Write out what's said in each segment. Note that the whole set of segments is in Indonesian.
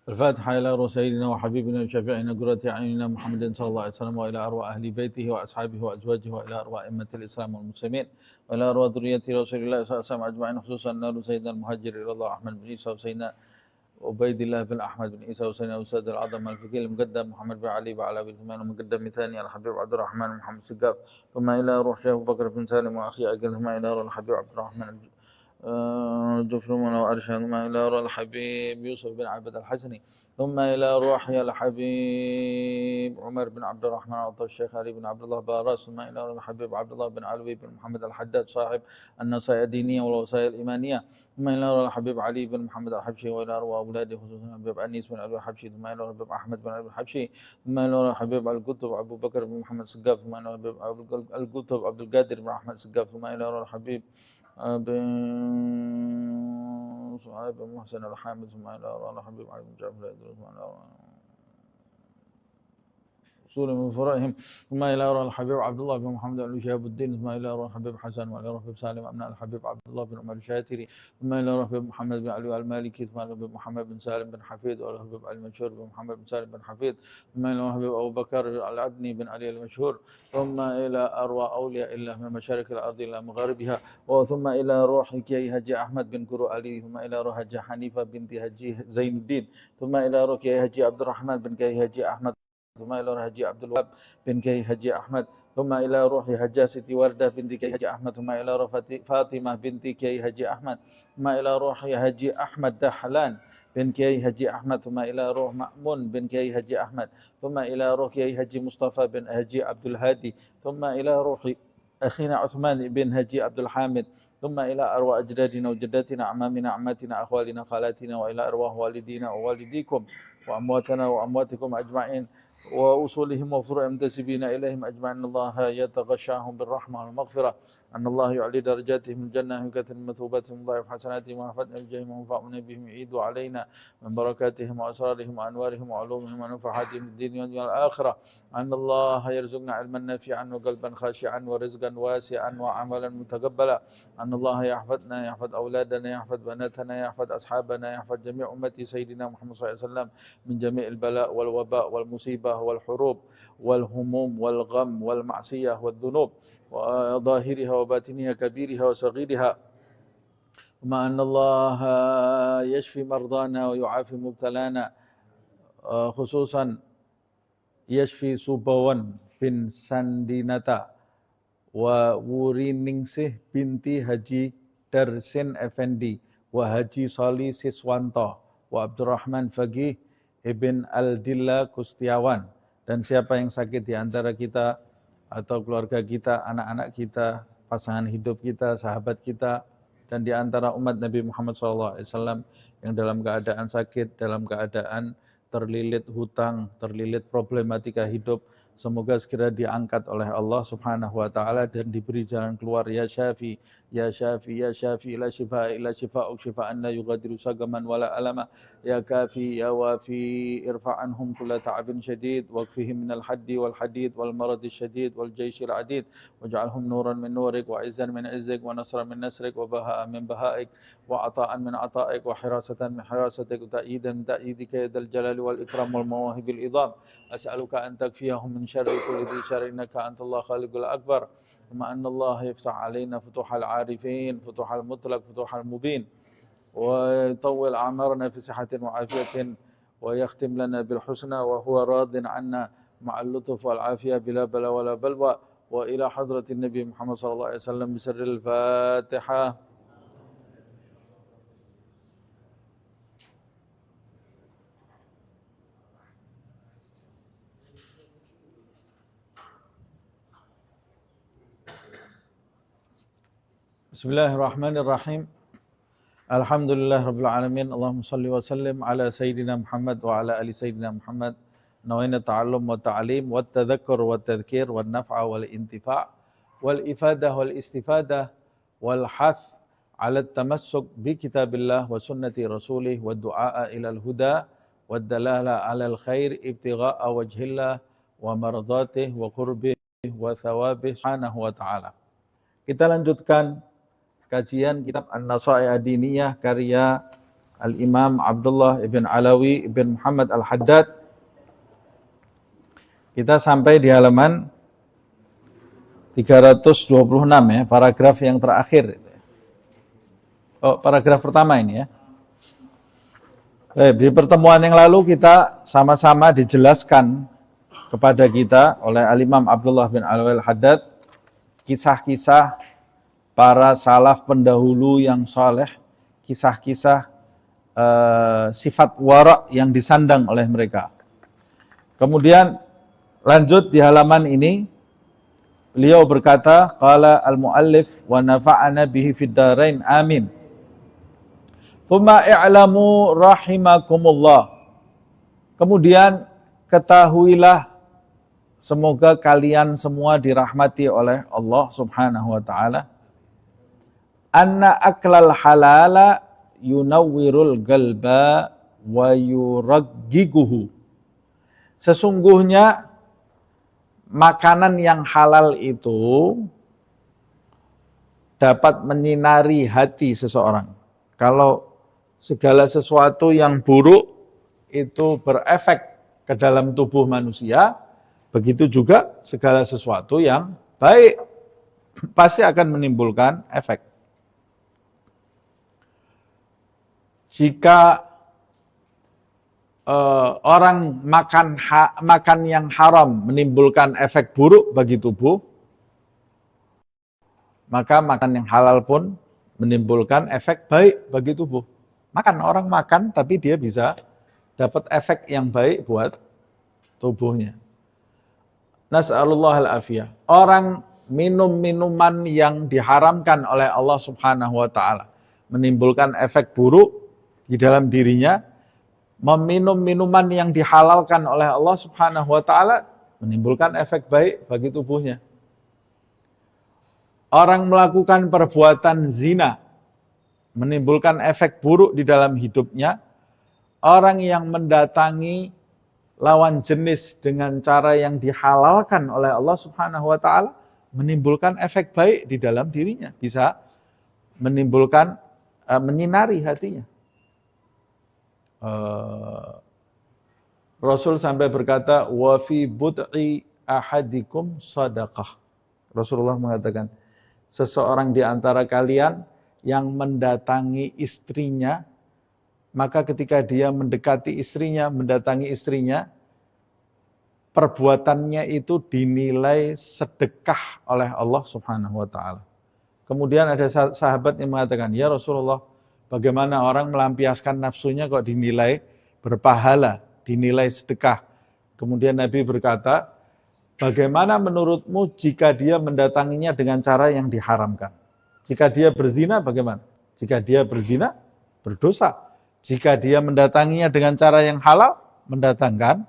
الفاتحة إلى روح سيدنا وحبيبنا وشفيعنا قرة أعيننا محمد صلى الله عليه وسلم وإلى أرواح أهل بيته وأصحابه وأزواجه وإلى أرواح أئمة الإسلام والمسلمين وإلى أرواح ذرية رسول الله صلى الله عليه وسلم أجمعين، خصوصا نار سيدنا المهاجر إلى الله أحمد بن عيسى وسيدنا عبيد الله بن أحمد بن عيسى وسيدنا أستاذ العظم الفقيه المقدم محمد بن علي وعلى أبي ثمان ومقدم ثاني الحبيب عبد الرحمن محمد سقاف، ثم إلى روح شيخ بكر بن سالم وأخي أجل، ثم إلى روح الحبيب عبد الرحمن جفرمون وأرشاد، ثم إلى روح الحبيب يوسف بن عبد الحسني، ثم إلى روح الحبيب عمر بن عبد الرحمن عطا الشيخ علي بن عبد الله باراس، ثم إلى روح الحبيب عبد الله بن علوي بن محمد الحداد صاحب النصائح الدينية والوصايا الإيمانية، ثم إلى روح الحبيب علي بن محمد الحبشي، وإلى روح أولاده خصوصا الحبيب أنيس بن أبي الحبشي، ثم إلى روح الحبيب أحمد بن أبي الحبشي، ثم إلى روح الحبيب القطب أبو بكر بن محمد سقاف، ثم إلى روح الحبيب القطب عبد القادر بن أحمد سقاف، ثم إلى روح الحبيب بن صهيب بن محسن الحامد، ثم إلى روح الحبيب علي بن جعفر الإدريس، ثم إلى رسول من فرائهم، ثم إلى روح الحبيب عبد الله بن محمد بن شهاب الدين، ثم إلى روح الحبيب حسن، وإلى روح الحبيب سالم أبناء الحبيب عبد الله بن عمر الشاتري، ثم إلى روح الحبيب محمد بن علي المالكي، ثم إلى الحبيب محمد بن سالم بن حفيد، وإلى الحبيب علي المشهور بن محمد بن سالم بن حفيد، ثم إلى الحبيب أبو بكر العدني بن علي المشهور، ثم إلى أرواح أولياء الله من مشارق الأرض إلى مغاربها، وثم إلى روح كي هجي أحمد بن كرو علي، ثم إلى روح هجي حنيفة بنت هجي زين الدين، ثم إلى روح كي هجي عبد الرحمن بن كي هجي أحمد، ثم إلى روح هجي عبد الوهاب بن كي هجي أحمد، ثم إلى روح هجا ستي وردة بنت كي هجي أحمد، ثم إلى روح فاطمة بنت كي هجي أحمد، ثم إلى روح هجي أحمد دحلان بن كي هجي أحمد، ثم إلى روح مأمون بن كي هجي أحمد، ثم إلى روح كي هجي مصطفى بن هجي عبد الهادي، ثم إلى روح أخينا عثمان بن هجي عبد الحامد، ثم إلى أرواح أجدادنا وجداتنا أعمامنا أعماتنا أخوالنا خالاتنا، وإلى أرواح والدينا ووالديكم وأمواتنا وأمواتكم أجمعين وأصولهم وفروع منتسبين إليهم أجمعين. الله يتغشاهم بالرحمة والمغفرة، أن الله يعلي درجاتهم الجنة ويكثر مثوباتهم ويضاعف حسناتهم ويحفظنا الجحيم وينفعنا بهم يعيد علينا من بركاتهم وأسرارهم وأنوارهم وعلومهم ونفحاتهم في الدين والآخرة. أن الله يرزقنا علما نافعا وقلبا خاشعا ورزقا واسعا وعملا متقبلا. أن الله يحفظنا، يحفظ أولادنا، يحفظ بناتنا، يحفظ أصحابنا، يحفظ جميع أمتي سيدنا محمد صلى الله عليه وسلم من جميع البلاء والوباء والمصيبة والحروب والهموم والغم والمعصية والذنوب وظاهرها وباطنها كبيرها وصغيرها. وما أن الله يشفي مرضانا ويعافي مبتلانا، خصوصا يشفي Subawan bin Sandinata wa Wuriningsih binti Haji Darsin Effendi wa Haji Soli Siswanto wa Abdurrahman Fagih Ibn Aldilla Kustiawan. Dan siapa yang sakit di antara kita atau keluarga kita, anak-anak kita, pasangan hidup kita, sahabat kita, dan di antara umat Nabi Muhammad SAW yang dalam keadaan sakit, dalam keadaan terlilit hutang, terlilit problematika hidup, semoga segera diangkat oleh Allah Subhanahu wa taala dan diberi jalan keluar. Ya Syafi, ya Syafi, ya Syafi, la shifa illa shifa'uk shifaan la yughadiru saqaman wala alama. Ya Kafi, ya Wafi, irfa' anhum kulla ta'abin syadid waqfihim minal haddi wal hadid wal maradi syadid wal jayshil adid waj'alhum nuran min nurik wa izzan min izzik wa nasran min nasrik wa baha'an min baha'ik wa ata'an min ata'ik wa hirasatan min hirasatik wa ta'idan min ta'idika ya dal jalali wal ikram wal mawahibil idham. As'aluka an takfiyahum min syarri kulli dhi syarri innaka antallahu khaliqul akbar. Kama anna Allah yaftah alaina futuhal arifin, futuhal mutlaq, futuhal mubin, wa yutawwil a'marna fi sihatin wa afiyatin, wa yakhtim lana bil husna wa huwa radin anna ma'al lutuf wal afiyah bila bala wala balwa. Wa ila hadratin Nabi Muhammad sallallahu alaihi wasallam bisirril Fatihah. Bismillahirrahmanirrahim. Alhamdulillah Rabbil Alamin. Allahumma salli wa sallim ala Sayyidina Muhammad wa ala ali Sayyidina Muhammad. Nawaina ta'allum wa ta'alim wa tadhakkur wa tadhkir wa naf'a wal intifa' wal ifadah wal istifadah wal hath ala tamassuk bi kitabillah wa sunnati rasulih wa du'a ila al-huda wa dalala ala al-khair ibtigha'a wajhillah wa mardatih wa qurbih wa thawabih subhanahu wa ta'ala. Kita lanjutkan kajian kitab An-Nasa'i Ad-Diniyah karya Al-Imam Abdullah ibn Alawi ibn Muhammad Al-Haddad. Kita sampai di halaman 326 ya, paragraf yang terakhir. Oh, paragraf pertama ini ya. Di pertemuan yang lalu kita sama-sama dijelaskan kepada kita oleh Al-Imam Abdullah bin Alawi Al-Haddad kisah-kisah para salaf pendahulu yang saleh, kisah-kisah sifat wara yang disandang oleh mereka. Kemudian lanjut di halaman ini beliau berkata, qala al-muallif wa nafa'ana bihi fid dharain amin. Tsumma i'lamu rahimakumullah. Kemudian ketahuilah, semoga kalian semua dirahmati oleh Allah Subhanahu wa taala, anna aklal halala yunawwirul qalba wa yuraggiguhu. Sesungguhnya makanan yang halal itu dapat menyinari hati seseorang. Kalau segala sesuatu yang buruk itu berefek ke dalam tubuh manusia, begitu juga segala sesuatu yang baik pasti akan menimbulkan efek. Jika orang makan yang haram menimbulkan efek buruk bagi tubuh, maka makan yang halal pun menimbulkan efek baik bagi tubuh. Orang makan tapi dia bisa dapat efek yang baik buat tubuhnya. Nas'alullah al-afiyah. Orang minum minuman yang diharamkan oleh Allah Subhanahu wa taala menimbulkan efek buruk di dalam dirinya, meminum minuman yang dihalalkan oleh Allah Subhanahu wa taala menimbulkan efek baik bagi tubuhnya. Orang melakukan perbuatan zina menimbulkan efek buruk di dalam hidupnya. Orang yang mendatangi lawan jenis dengan cara yang dihalalkan oleh Allah Subhanahu wa taala menimbulkan efek baik di dalam dirinya, bisa menimbulkan menyinari hatinya. Rasul sampai berkata, wa fi bud'i ahadikum sadaqah. Rasulullah mengatakan, seseorang di antara kalian yang mendatangi istrinya, maka ketika dia mendekati istrinya, mendatangi istrinya, perbuatannya itu dinilai sedekah oleh Allah Subhanahu wa taala. Kemudian ada sahabat yang mengatakan, ya Rasulullah, bagaimana orang melampiaskan nafsunya kok dinilai berpahala, dinilai sedekah. Kemudian Nabi berkata, bagaimana menurutmu jika dia mendatanginya dengan cara yang diharamkan? Jika dia berzina bagaimana? Jika dia berzina, berdosa. Jika dia mendatanginya dengan cara yang halal, mendatangkan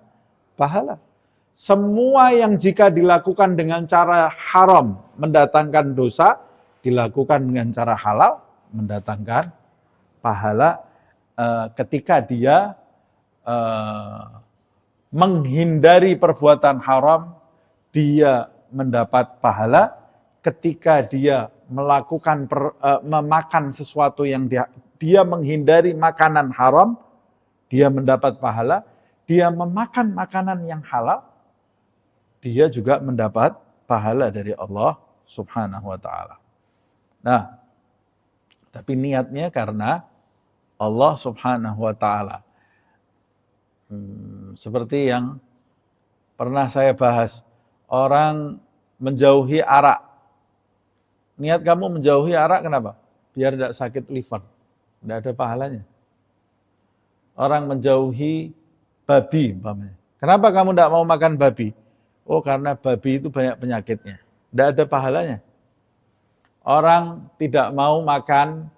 pahala. Semua yang jika dilakukan dengan cara haram, mendatangkan dosa, dilakukan dengan cara halal, mendatangkan pahala. Ketika dia menghindari perbuatan haram, dia mendapat pahala. Ketika dia melakukan memakan sesuatu yang dia menghindari makanan haram, dia mendapat pahala. Dia memakan makanan yang halal, dia juga mendapat pahala dari Allah Subhanahu wa taala. Nah, tapi niatnya karena Allah Subhanahu wa taala. Seperti yang pernah saya bahas, orang menjauhi arak. Niat kamu menjauhi arak kenapa? Biar tidak sakit liver. Tidak ada pahalanya. Orang menjauhi babi umpamanya. Kenapa kamu tidak mau makan babi? Oh, karena babi itu banyak penyakitnya. Tidak ada pahalanya. Orang tidak mau makan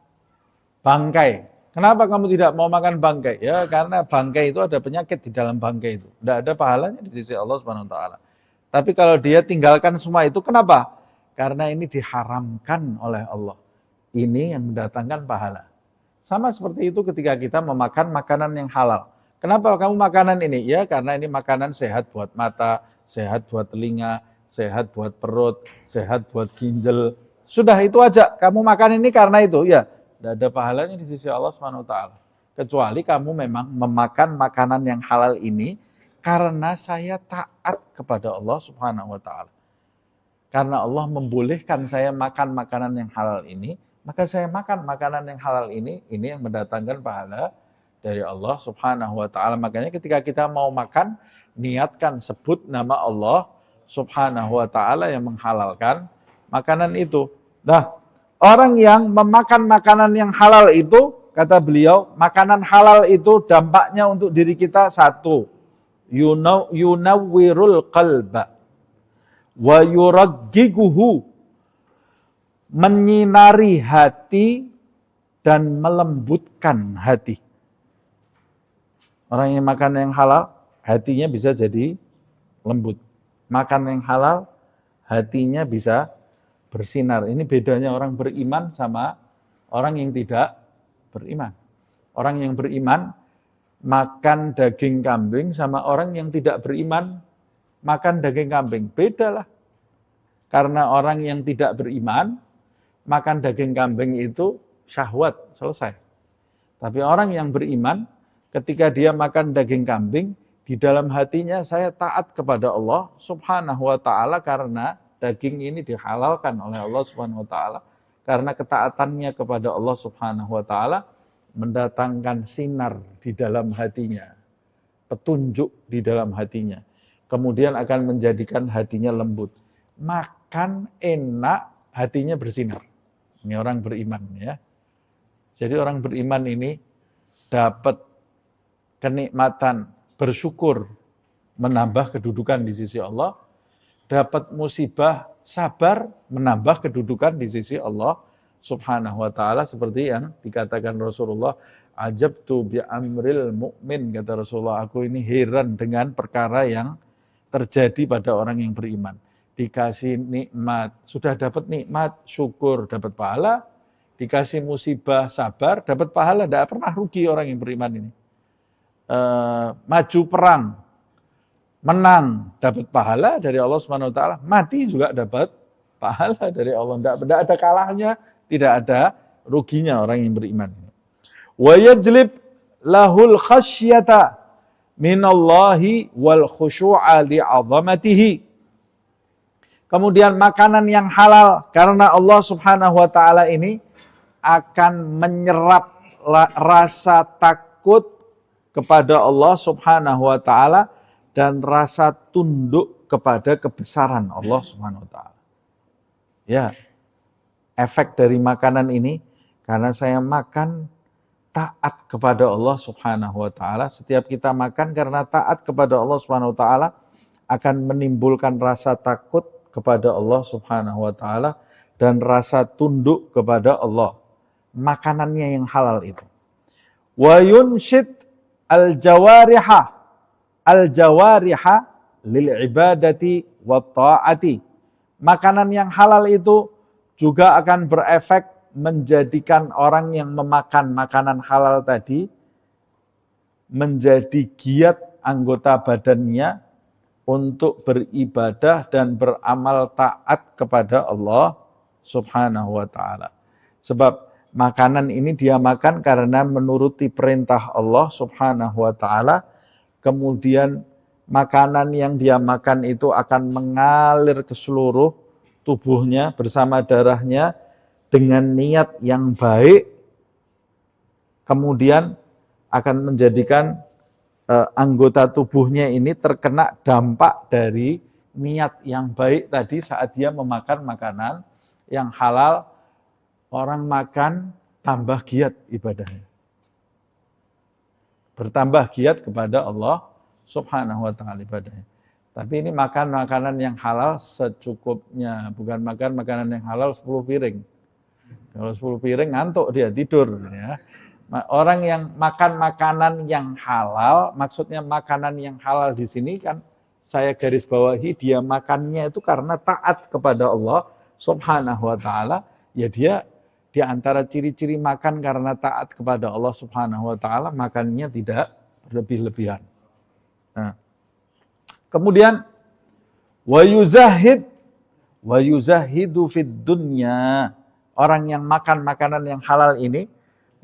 bangkai. Kenapa kamu tidak mau makan bangkai? Ya, karena bangkai itu ada penyakit di dalam bangkai itu. Tidak ada pahalanya di sisi Allah Subhanahu wa taala. Tapi kalau dia tinggalkan semua itu, kenapa? Karena ini diharamkan oleh Allah. Ini yang mendatangkan pahala. Sama seperti itu ketika kita memakan makanan yang halal. Kenapa kamu makanan ini? Ya, karena ini makanan sehat buat mata, sehat buat telinga, sehat buat perut, sehat buat ginjal. Sudah itu aja. Kamu makan ini karena itu, ya. Tidak ada pahalanya di sisi Allah Subhanahu wa taala. kecuali kamu memang memakan makanan yang halal ini karena saya taat kepada Allah Subhanahu wa taala. Karena Allah membolehkan saya makan makanan yang halal ini, maka saya makan makanan yang halal ini yang mendatangkan pahala dari Allah Subhanahu wa taala. Makanya ketika kita mau makan, niatkan sebut nama Allah Subhanahu wa taala yang menghalalkan makanan itu. Nah, orang yang memakan makanan yang halal itu, kata beliau, makanan halal itu dampaknya untuk diri kita satu, yunawwirul qalba wa yuraggiguhu, menyinari hati dan melembutkan hati. Orang yang makan yang halal, hatinya bisa jadi lembut. Makan yang halal, hatinya bisa bersinar. Ini bedanya orang beriman sama orang yang tidak beriman. Orang yang beriman makan daging kambing sama orang yang tidak beriman makan daging kambing. Beda lah. Karena orang yang tidak beriman makan daging kambing itu syahwat, selesai. Tapi orang yang beriman ketika dia makan daging kambing, di dalam hatinya saya taat kepada Allah Subhanahu wa taala karena daging ini dihalalkan oleh Allah Subhanahu wa taala. Karena ketaatannya kepada Allah Subhanahu wa taala mendatangkan sinar di dalam hatinya, petunjuk di dalam hatinya. Kemudian akan menjadikan hatinya lembut. Makan enak, hatinya bersinar. Ini orang beriman ya. Jadi orang beriman ini dapat kenikmatan bersyukur, menambah kedudukan di sisi Allah. Dapat musibah, sabar, menambah kedudukan di sisi Allah Subhanahu wa taala, seperti yang dikatakan Rasulullah, ajabtu bi amril mukmin, kata Rasulullah, aku ini heran dengan perkara yang terjadi pada orang yang beriman. Dikasih nikmat, sudah dapat nikmat, syukur, dapat pahala. Dikasih musibah, sabar, dapat pahala. Tidak pernah rugi orang yang beriman ini. Maju perang, menang, dapat pahala dari Allah Subhanahu wa taala. Mati juga dapat pahala dari Allah. Tidak ada kalahnya, tidak ada ruginya orang yang beriman. Wa yajlib lahul khasyata minallahi wal khusyu'a li'azamatihi. Kemudian makanan yang halal karena Allah Subhanahu wa taala ini akan menyerap rasa takut kepada Allah Subhanahu wa taala dan rasa tunduk kepada kebesaran Allah Subhanahu wa taala. Ya. Efek dari makanan ini karena saya makan taat kepada Allah Subhanahu wa taala. Setiap kita makan karena taat kepada Allah Subhanahu wa taala akan menimbulkan rasa takut kepada Allah Subhanahu wa taala dan rasa tunduk kepada Allah. Makanannya yang halal itu. Wa yunshid al-jawariha lil ibadati wa ta'ati. Makanan yang halal itu juga akan berefek menjadikan orang yang memakan makanan halal tadi menjadi giat anggota badannya untuk beribadah dan beramal taat kepada Allah Subhanahu wa taala. Sebab makanan ini dia makan karena menuruti perintah Allah Subhanahu wa taala. Kemudian makanan yang dia makan itu akan mengalir ke seluruh tubuhnya bersama darahnya dengan niat yang baik, kemudian akan menjadikan anggota tubuhnya ini terkena dampak dari niat yang baik tadi saat dia memakan makanan yang halal. Orang makan tambah giat ibadahnya, bertambah giat kepada Allah Subhanahu wa ta'ala ibadahnya. Tapi ini makan makanan yang halal secukupnya, bukan makan makanan yang halal 10 piring. Kalau 10 piring ngantuk dia tidur ya. Orang yang makan makanan yang halal, maksudnya makanan yang halal di sini kan saya garis bawahi, dia makannya itu karena taat kepada Allah Subhanahu wa taala. Ya dia di antara ciri-ciri makan karena taat kepada Allah Subhanahu wa taala, makannya tidak berlebih-lebihan. Nah, kemudian wa yuzahidu fid dunya. Orang yang makan makanan yang halal ini,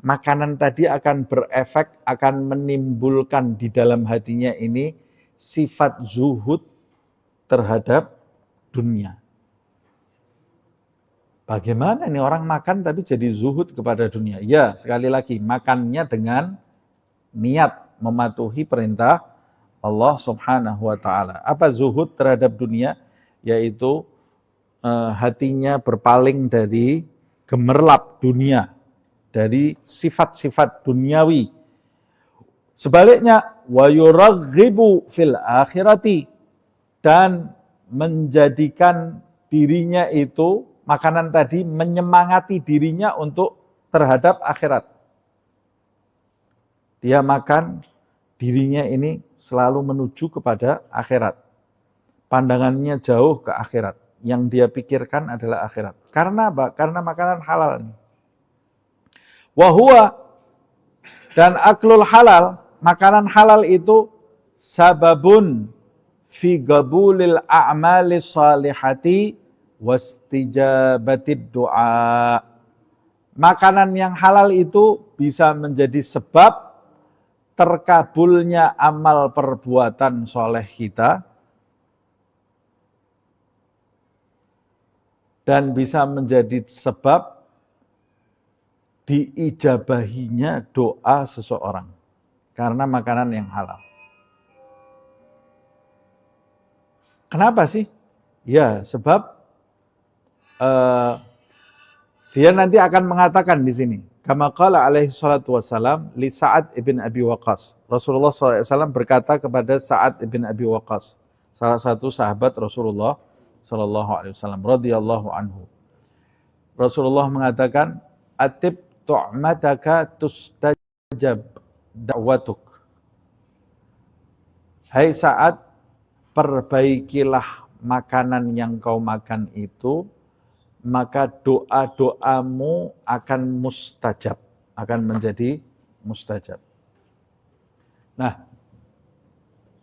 makanan tadi akan berefek, akan menimbulkan di dalam hatinya ini sifat zuhud terhadap dunia. Bagaimana ini orang makan tapi jadi zuhud kepada dunia? Ya, sekali lagi, makannya dengan niat mematuhi perintah Allah Subhanahu wa taala. Apa zuhud terhadap dunia? Yaitu hatinya berpaling dari gemerlap dunia, dari sifat-sifat duniawi. Sebaliknya, wa yuraghibu fil akhirati, dan menjadikan dirinya itu, makanan tadi menyemangati dirinya untuk terhadap akhirat. Dia makan, dirinya ini selalu menuju kepada akhirat. Pandangannya jauh ke akhirat. Yang dia pikirkan adalah akhirat. Karena apa? Karena makanan halal. Wahuwa, dan aklul halal, makanan halal itu sababun fi gabulil a'mali salihati wastijabatid doa. Makanan yang halal itu bisa menjadi sebab terkabulnya amal perbuatan soleh kita, dan bisa menjadi sebab diijabahinya doa seseorang karena makanan yang halal. Kenapa sih? Ya, sebab dia nanti akan mengatakan di sini, kama qala alaihi salatu wassalam li Sa'ad ibn Abi Waqqas. Rasulullah SAW berkata kepada Sa'ad ibn Abi Waqqas, salah satu sahabat Rasulullah SAW radhiyallahu anhu. Rasulullah mengatakan, atib tu'mataka tustajab da'watuk. Hai Sa'ad, perbaikilah makanan yang kau makan itu, maka doa-doamu akan mustajab, akan menjadi mustajab. Nah,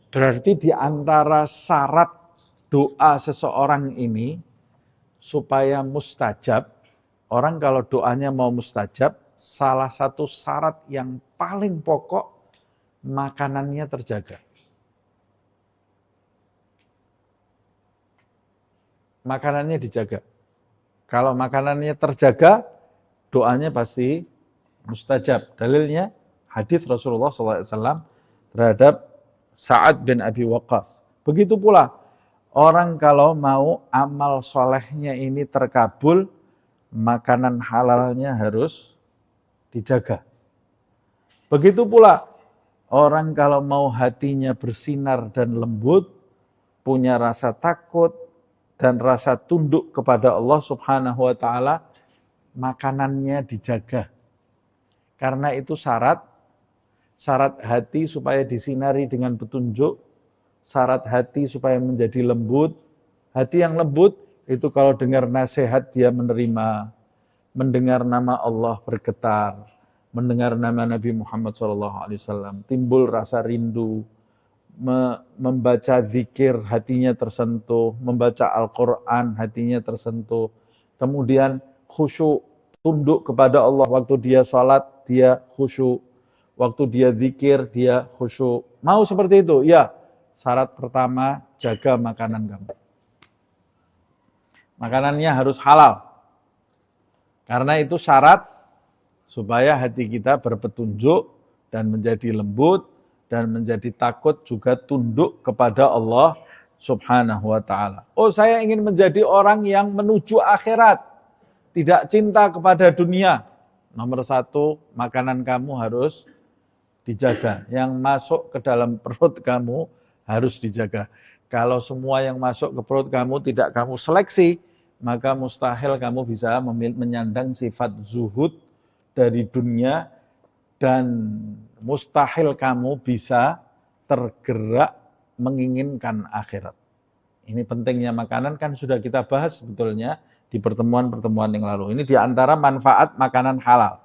berarti di antara syarat doa seseorang ini supaya mustajab, orang kalau doanya mau mustajab, salah satu syarat yang paling pokok, makanannya terjaga. Makanannya dijaga. Kalau makanannya terjaga, doanya pasti mustajab. Dalilnya hadis Rasulullah SAW terhadap Sa'ad bin Abi Waqqas. Begitu pula orang kalau mau amal solehnya ini terkabul, makanan halalnya harus dijaga. Begitu pula orang kalau mau hatinya bersinar dan lembut, punya rasa takut dan rasa tunduk kepada Allah Subhanahu wa taala, makanannya dijaga. Karena itu syarat hati supaya disinari dengan petunjuk, syarat hati supaya menjadi lembut. Hati yang lembut itu kalau dengar nasihat dia menerima, mendengar nama Allah bergetar, mendengar nama Nabi Muhammad SAW, timbul rasa rindu, membaca zikir hatinya tersentuh, membaca Al-Quran hatinya tersentuh, kemudian khusyuk, tunduk kepada Allah waktu dia sholat, dia khusyuk, waktu dia zikir, dia khusyuk. Mau seperti itu? Ya, syarat pertama, jaga makanan kamu. Makanannya harus halal, karena itu syarat supaya hati kita berpetunjuk dan menjadi lembut, dan menjadi takut juga tunduk kepada Allah Subhanahu wa ta'ala. Oh, saya ingin menjadi orang yang menuju akhirat, tidak cinta kepada dunia. Nomor satu, makanan kamu harus dijaga. Yang masuk ke dalam perut kamu harus dijaga. Kalau semua yang masuk ke perut kamu tidak kamu seleksi, maka mustahil kamu bisa menyandang sifat zuhud dari dunia, dan mustahil kamu bisa tergerak menginginkan akhirat. Ini pentingnya makanan, kan sudah kita bahas sebetulnya di pertemuan-pertemuan yang lalu. Ini diantara manfaat makanan halal.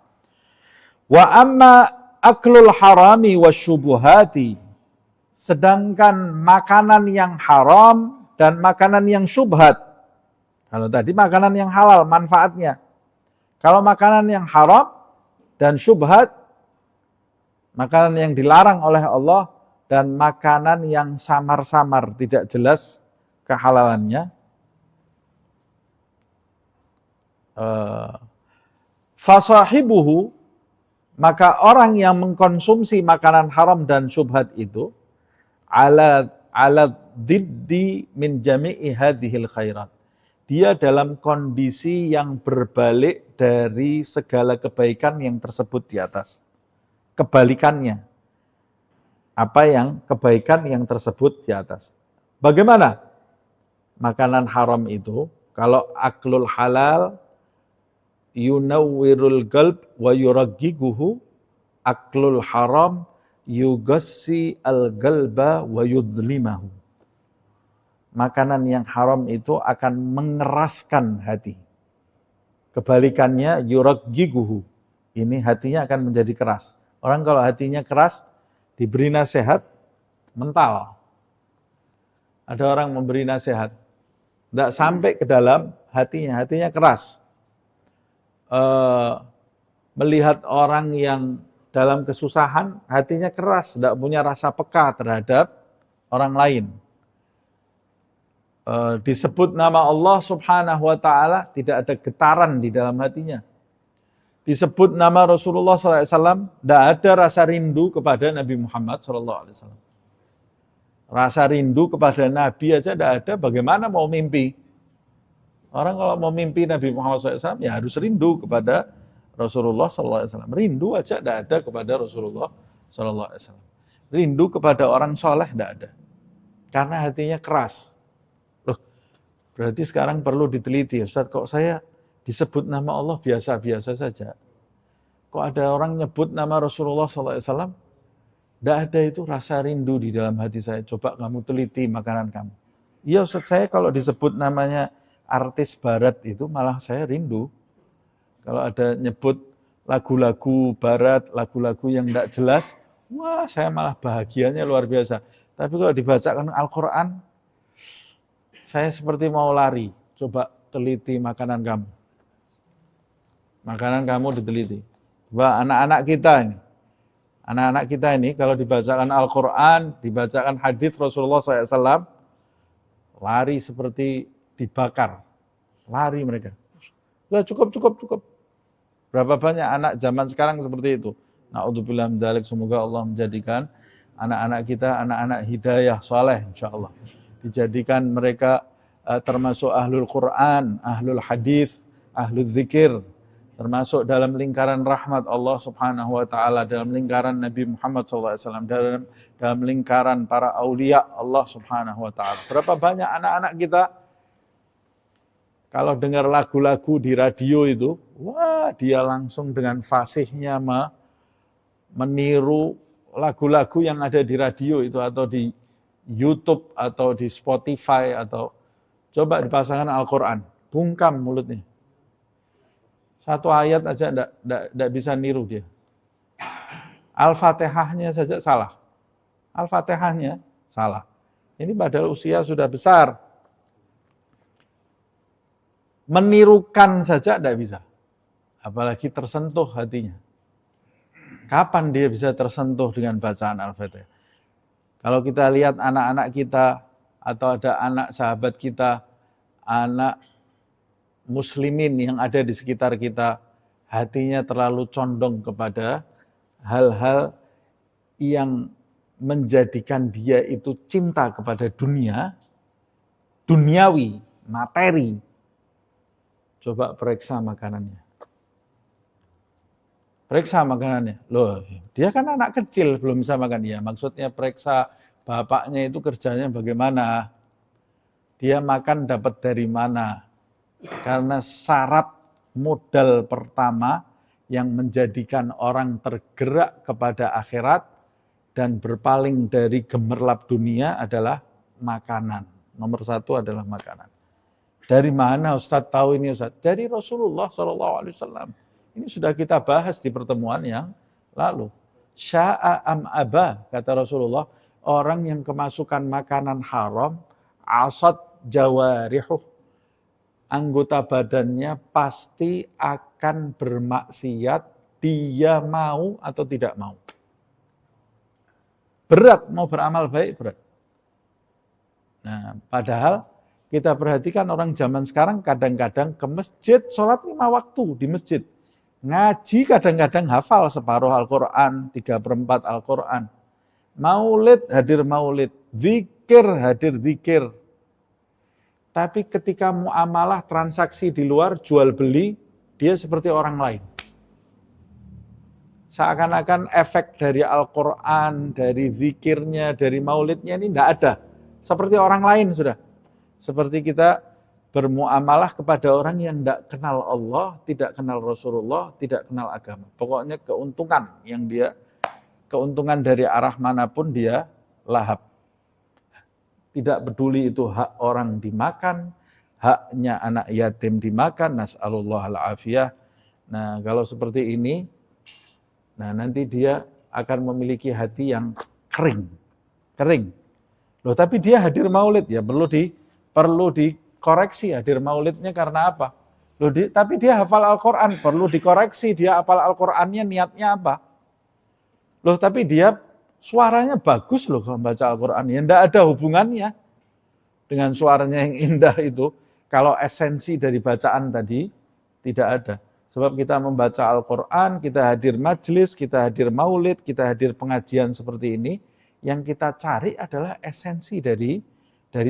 Wa amma aklul harami wasyubuhati. Sedangkan makanan yang haram dan makanan yang syubhat. Kalau tadi makanan yang halal manfaatnya. Kalau makanan yang haram, dan syubhat, makanan yang dilarang oleh Allah, dan makanan yang samar-samar, tidak jelas kehalalannya. Fasahibuhu, maka orang yang mengkonsumsi makanan haram dan syubhat itu, ala diddi min jami'i hadhil khairat. Dia dalam kondisi yang berbalik dari segala kebaikan yang tersebut di atas. Kebalikannya. Apa yang kebaikan yang tersebut di atas. Bagaimana? Makanan haram itu, kalau aklul halal, yunawwirul qalb wa yuraggiguhu, aklul haram, yugassi al-qalba wa yudlimahu. Makanan yang haram itu akan mengeraskan hati. Kebalikannya yuraggiguhu. Ini hatinya akan menjadi keras. Orang kalau hatinya keras, diberi nasihat, mental. Ada orang memberi nasihat, tidak sampai ke dalam hatinya keras. Melihat orang yang dalam kesusahan, hatinya keras, tidak punya rasa peka terhadap orang lain. Disebut nama Allah Subhanahu wa ta'ala, tidak ada getaran di dalam hatinya. Disebut nama Rasulullah SAW, tidak ada rasa rindu kepada Nabi Muhammad SAW. Rasa rindu kepada Nabi aja tidak ada, bagaimana mau mimpi? Orang kalau mau mimpi Nabi Muhammad SAW, ya harus rindu kepada Rasulullah SAW. Rindu aja tidak ada kepada Rasulullah SAW. Rindu kepada orang soleh tidak ada. Karena hatinya keras. Berarti sekarang perlu diteliti, Ustaz, kok saya disebut nama Allah biasa-biasa saja. Kok ada orang nyebut nama Rasulullah SAW, tidak ada itu rasa rindu di dalam hati saya. Coba kamu teliti makanan kamu. Iya Ustaz, saya kalau disebut namanya artis barat itu malah saya rindu. Kalau ada nyebut lagu-lagu barat, lagu-lagu yang tidak jelas, wah saya malah bahagianya luar biasa. Tapi kalau dibacakan Al-Quran, saya seperti mau lari. Coba teliti makanan kamu. Makanan kamu diteliti. Coba anak-anak kita ini. Anak-anak kita ini kalau dibacakan Al-Quran, dibacakan hadis Rasulullah SAW, lari seperti dibakar. Lari mereka. Sudah cukup. Berapa banyak anak zaman sekarang seperti itu. Na'udzubillah min dzalik, semoga Allah menjadikan anak-anak kita anak-anak hidayah saleh insyaallah. Dijadikan mereka termasuk ahlul Quran, ahlul hadis, ahlul zikir, termasuk dalam lingkaran rahmat Allah Subhanahu wa taala, dalam lingkaran Nabi Muhammad SAW, dalam lingkaran para aulia Allah Subhanahu wa taala. Berapa banyak anak-anak kita kalau dengar lagu-lagu di radio itu, wah dia langsung dengan fasihnya meniru lagu-lagu yang ada di radio itu, atau di YouTube, atau di Spotify, atau coba dipasangkan Al-Quran, bungkam mulutnya. Satu ayat aja enggak bisa niru dia. Al-Fatihahnya saja salah. Al-Fatihahnya salah. Ini padahal usia sudah besar. Menirukan saja enggak bisa. Apalagi tersentuh hatinya. Kapan dia bisa tersentuh dengan bacaan Al-Fatihah? Kalau kita lihat anak-anak kita, atau ada anak sahabat kita, anak muslimin yang ada di sekitar kita, hatinya terlalu condong kepada hal-hal yang menjadikan dia itu cinta kepada dunia, duniawi, materi. Coba periksa makanannya. Periksa makanannya. Loh, dia kan anak kecil, belum bisa makan. Ya, maksudnya periksa bapaknya itu kerjanya bagaimana. Dia makan dapat dari mana. Karena syarat modal pertama yang menjadikan orang tergerak kepada akhirat dan berpaling dari gemerlap dunia adalah makanan. Nomor satu adalah makanan. Dari mana Ustadz tahu ini Ustadz? Dari Rasulullah SAW. Ini sudah kita bahas di pertemuan yang lalu. Sya'a am aba, kata Rasulullah, orang yang kemasukan makanan haram, asad jawarihuh, anggota badannya pasti akan bermaksiat dia mau atau tidak mau. Berat mau beramal baik, berat. Nah, padahal kita perhatikan orang zaman sekarang kadang-kadang ke masjid, sholat 5 waktu di masjid. Ngaji kadang-kadang hafal separuh Al-Quran, 3/4 Al-Quran. Maulid, hadir maulid. Zikir, hadir zikir. Tapi ketika muamalah transaksi di luar, jual beli, dia seperti orang lain. Seakan-akan efek dari Al-Quran, dari zikirnya, dari maulidnya ini tidak ada. Seperti orang lain sudah. Seperti kita bermuamalah kepada orang yang tidak kenal Allah, tidak kenal Rasulullah, tidak kenal agama. Pokoknya keuntungan dari arah manapun dia lahap. Tidak peduli itu hak orang dimakan, haknya anak yatim dimakan, nas'alullah al-afiyah. Nah, kalau seperti ini, nah nanti dia akan memiliki hati yang kering. Loh, tapi dia hadir maulid, ya perlu dikoreksi hadir maulidnya karena apa? Loh, tapi dia hafal Al-Quran, perlu dikoreksi dia hafal Al-Qurannya niatnya apa? Loh, tapi dia suaranya bagus loh kalau baca Al-Quran. Ya tidak ada hubungannya dengan suaranya yang indah itu. Kalau esensi dari bacaan tadi tidak ada. Sebab kita membaca Al-Quran, kita hadir majelis, kita hadir maulid, kita hadir pengajian seperti ini. Yang kita cari adalah esensi dari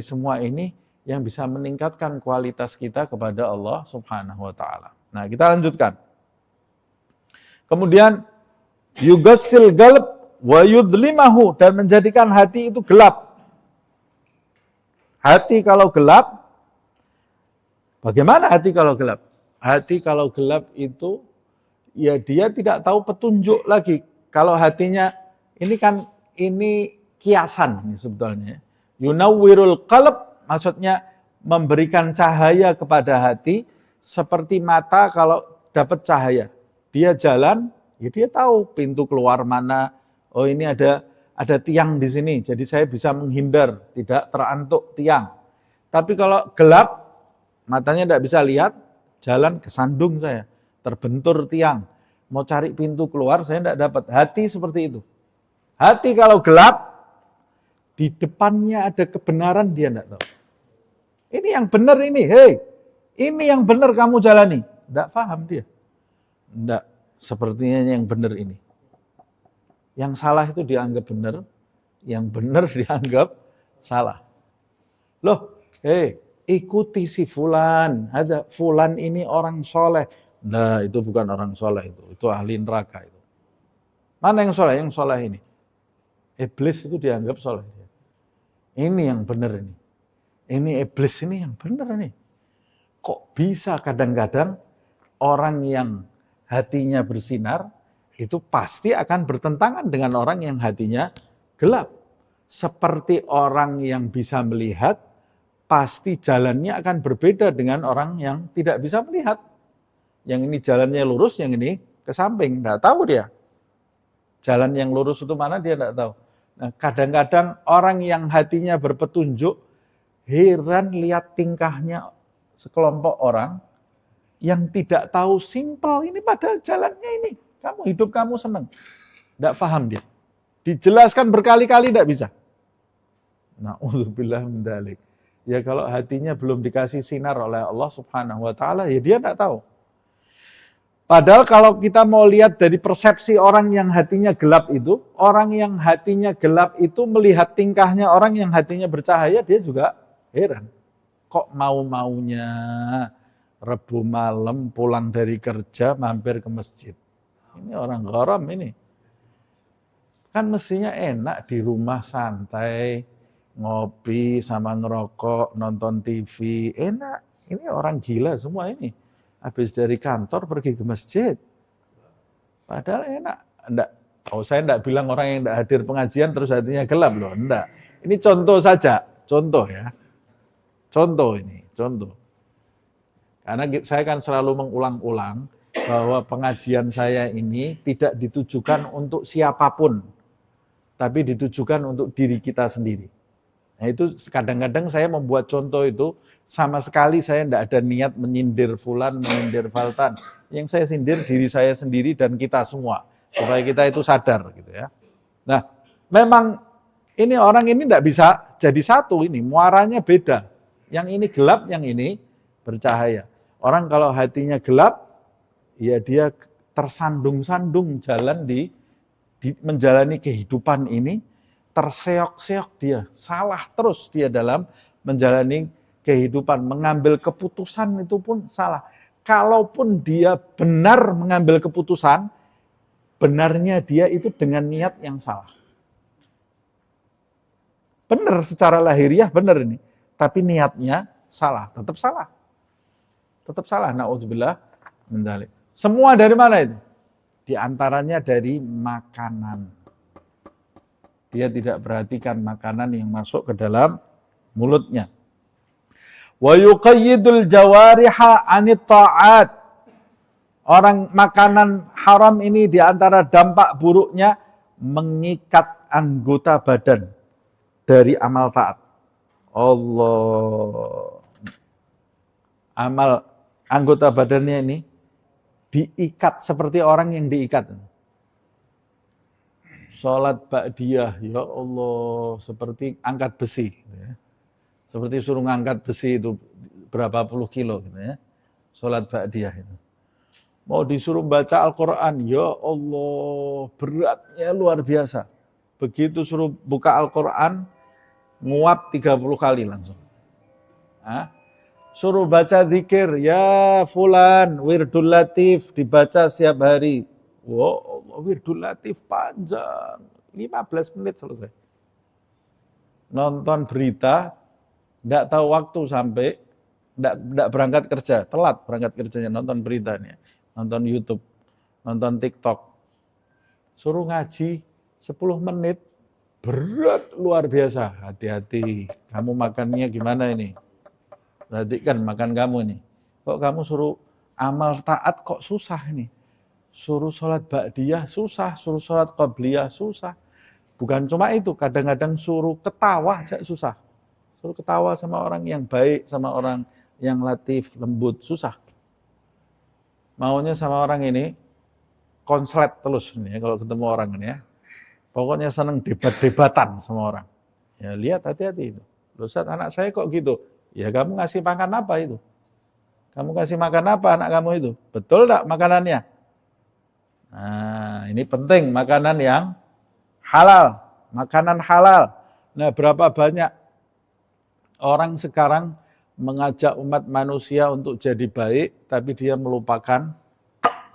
semua ini yang bisa meningkatkan kualitas kita kepada Allah Subhanahu wa Ta'ala. Nah, kita lanjutkan. Kemudian yughassil qalb wa yudlimahu, dan menjadikan hati itu gelap. Hati kalau gelap, bagaimana hati kalau gelap? Hati kalau gelap itu, ya dia tidak tahu petunjuk lagi. Kalau hatinya, ini kiasan ini sebetulnya. Yunawwirul qalb, maksudnya memberikan cahaya kepada hati, seperti mata kalau dapat cahaya. Dia jalan, ya dia tahu pintu keluar mana. Oh, ini ada tiang di sini, jadi saya bisa menghindar, tidak terantuk tiang. Tapi kalau gelap, matanya tidak bisa lihat, jalan kesandung saya, terbentur tiang. Mau cari pintu keluar, saya tidak dapat. Hati seperti itu. Hati kalau gelap, di depannya ada kebenaran, dia tidak tahu. Ini yang benar ini, ini yang benar kamu jalani. Tidak paham dia. Tidak, sepertinya yang benar ini. Yang salah itu dianggap benar, yang benar dianggap salah. Loh, ikuti si fulan, ada fulan ini orang soleh. Nah, itu bukan orang soleh itu ahli neraka itu. Mana yang soleh? Yang soleh ini. Iblis itu dianggap soleh. Ini yang benar ini. Ini iblis ini yang benar nih. Kok bisa kadang-kadang orang yang hatinya bersinar, itu pasti akan bertentangan dengan orang yang hatinya gelap. Seperti orang yang bisa melihat, pasti jalannya akan berbeda dengan orang yang tidak bisa melihat. Yang ini jalannya lurus, yang ini ke samping. Tidak tahu dia. Jalan yang lurus itu mana dia tidak tahu. Nah, kadang-kadang orang yang hatinya berpetunjuk, heran lihat tingkahnya sekelompok orang yang tidak tahu simpel ini, padahal jalannya ini. Hidup kamu senang. Tidak paham dia. Dijelaskan berkali-kali tidak bisa. Na'udzubillah min dzalik. Ya kalau hatinya belum dikasih sinar oleh Allah Subhanahu wa Ta'ala, ya dia tidak tahu. Padahal kalau kita mau lihat dari persepsi orang yang hatinya gelap itu, orang yang hatinya gelap itu melihat tingkahnya orang yang hatinya bercahaya, dia juga heran. Kok mau-maunya Rebu malam pulang dari kerja mampir ke masjid. Ini orang gharam ini. Kan mestinya enak di rumah santai, ngopi sama ngerokok, nonton TV, enak. Ini orang gila semua ini. Habis dari kantor pergi ke masjid. Padahal enak. Saya enggak bilang orang yang enggak hadir pengajian terus hatinya gelap loh, enggak. Ini contoh saja, contoh ya. Contoh. Karena saya kan selalu mengulang-ulang bahwa pengajian saya ini tidak ditujukan untuk siapapun, tapi ditujukan untuk diri kita sendiri. Nah itu kadang-kadang saya membuat contoh itu, sama sekali saya tidak ada niat menyindir fulan, menyindir faltan. Yang saya sindir diri saya sendiri dan kita semua, supaya kita itu sadar gitu ya. Nah, memang ini orang ini tidak bisa jadi satu, ini muaranya beda. Yang ini gelap, yang ini bercahaya. Orang kalau hatinya gelap, ya dia tersandung-sandung jalan di menjalani kehidupan ini, terseok-seok dia, salah terus dia dalam menjalani kehidupan, mengambil keputusan itu pun salah. Kalaupun dia benar mengambil keputusan, benarnya dia itu dengan niat yang salah. Benar secara lahiriah, benar ini. Tapi niatnya salah, tetap salah. Tetap salah, na'udzubillah min dzalik. Semua dari mana itu? Di antaranya dari makanan. Dia tidak perhatikan makanan yang masuk ke dalam mulutnya. Wa yuqayyidul jawariha 'anit ta'at. Orang makanan haram ini di antara dampak buruknya mengikat anggota badan dari amal taat. Allah. Amal anggota badannya ini diikat seperti orang yang diikat. Sholat ba'diyah, ya Allah, seperti angkat besi. Seperti suruh ngangkat besi itu berapa puluh kilo. Gitu ya. Sholat ba'diyah itu. Mau disuruh baca Al-Quran, ya Allah, beratnya luar biasa. Begitu suruh buka Al-Quran, nguap 30 kali langsung. Suruh baca zikir, ya fulan, wirdul latif, dibaca setiap hari. Wow, wirdul latif panjang, 15 menit selesai. Nonton berita, tidak tahu waktu sampai, tidak berangkat kerja, telat berangkat kerjanya, nonton beritanya, nonton YouTube, nonton TikTok. Suruh ngaji 10 menit, berat luar biasa. Hati-hati, kamu makannya gimana ini? Perhatikan makan kamu nih. Kok kamu suruh amal taat kok susah ini? Suruh sholat ba'diyah susah, suruh sholat qabliyah susah. Bukan cuma itu, kadang-kadang suruh ketawa aja susah. Suruh ketawa sama orang yang baik, sama orang yang latif, lembut, susah. Maunya sama orang ini, konslet terus nih kalau ketemu orang ini ya. Pokoknya seneng debat-debatan sama orang. Ya lihat hati-hati itu. Loh Ustaz, anak saya kok gitu? Ya kamu ngasih makan apa itu? Kamu kasih makan apa anak kamu itu? Betul enggak makanannya? Nah, ini penting makanan yang halal. Makanan halal. Nah, berapa banyak orang sekarang mengajak umat manusia untuk jadi baik, tapi dia melupakan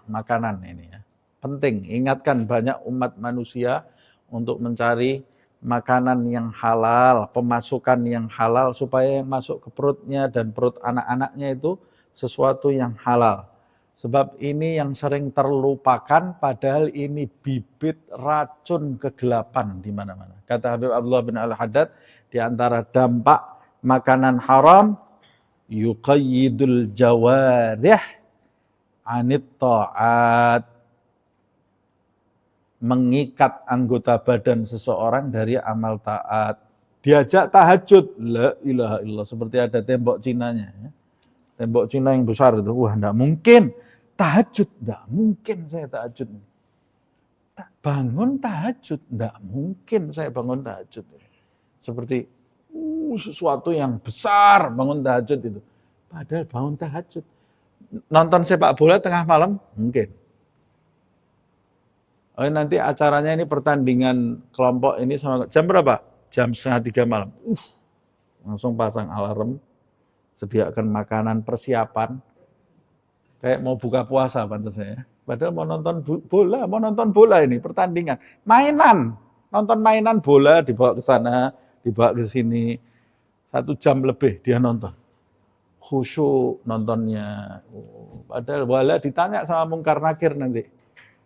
makanan ini ya. Penting, ingatkan banyak umat manusia untuk mencari makanan yang halal, pemasukan yang halal, supaya yang masuk ke perutnya dan perut anak-anaknya itu sesuatu yang halal. Sebab ini yang sering terlupakan, padahal ini bibit racun kegelapan di mana-mana. Kata Habib Abdullah bin Al-Haddad, di antara dampak makanan haram, yuqayyidul jawarih anit ta'at. Mengikat anggota badan seseorang dari amal taat. Diajak tahajud, la ilaha illallah, seperti ada tembok Cinanya. Ya. Tembok Cina yang besar itu, wah enggak mungkin. Tahajud, enggak mungkin saya tahajud. Bangun tahajud, enggak mungkin saya bangun tahajud. Seperti sesuatu yang besar bangun tahajud itu. Padahal bangun tahajud. Nonton sepak bola tengah malam, mungkin. Oh, nanti acaranya ini pertandingan kelompok ini sama jam berapa? Jam 2:30 malam. Langsung pasang alarm, sediakan makanan persiapan. Kayak mau buka puasa pantasnya. Padahal mau nonton bola ini pertandingan. Mainan, nonton mainan bola dibawa ke sana, dibawa ke sini. 1 jam lebih dia nonton. Khusyuk nontonnya. Padahal wala ditanya sama Mungkar Nakir nanti.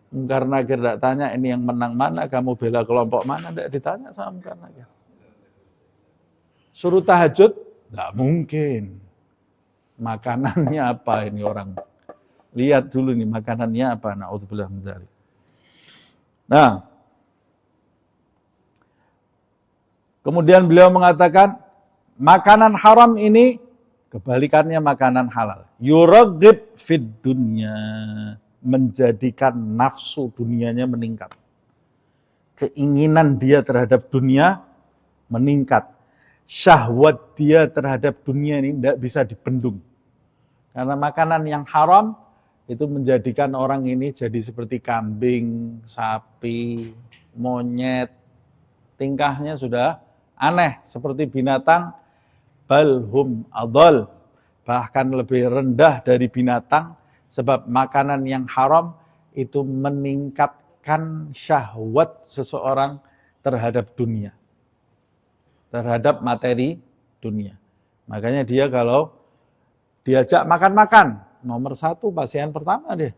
Mungkar Nakir tidak tanya ini yang menang mana, kamu bela kelompok mana, tidak ditanya sama Mungkar Nakir. Suruh tahajud, tidak mungkin. Makanannya apa ini orang? Lihat dulu nih makanannya apa. Na'udzubillah min dzalik. Nah, kemudian beliau mengatakan, makanan haram ini Kebalikannya makanan halal. Yuraghib fid dunya, menjadikan nafsu dunianya meningkat. Keinginan dia terhadap dunia meningkat. Syahwat dia terhadap dunia ini tidak bisa dibendung. Karena makanan yang haram itu menjadikan orang ini jadi seperti kambing, sapi, monyet. Tingkahnya sudah aneh, seperti binatang. Balhum adol, bahkan lebih rendah dari binatang, sebab makanan yang haram itu meningkatkan syahwat seseorang terhadap dunia, terhadap materi dunia. Makanya dia kalau diajak makan-makan, nomor 1 pasien pertama dia.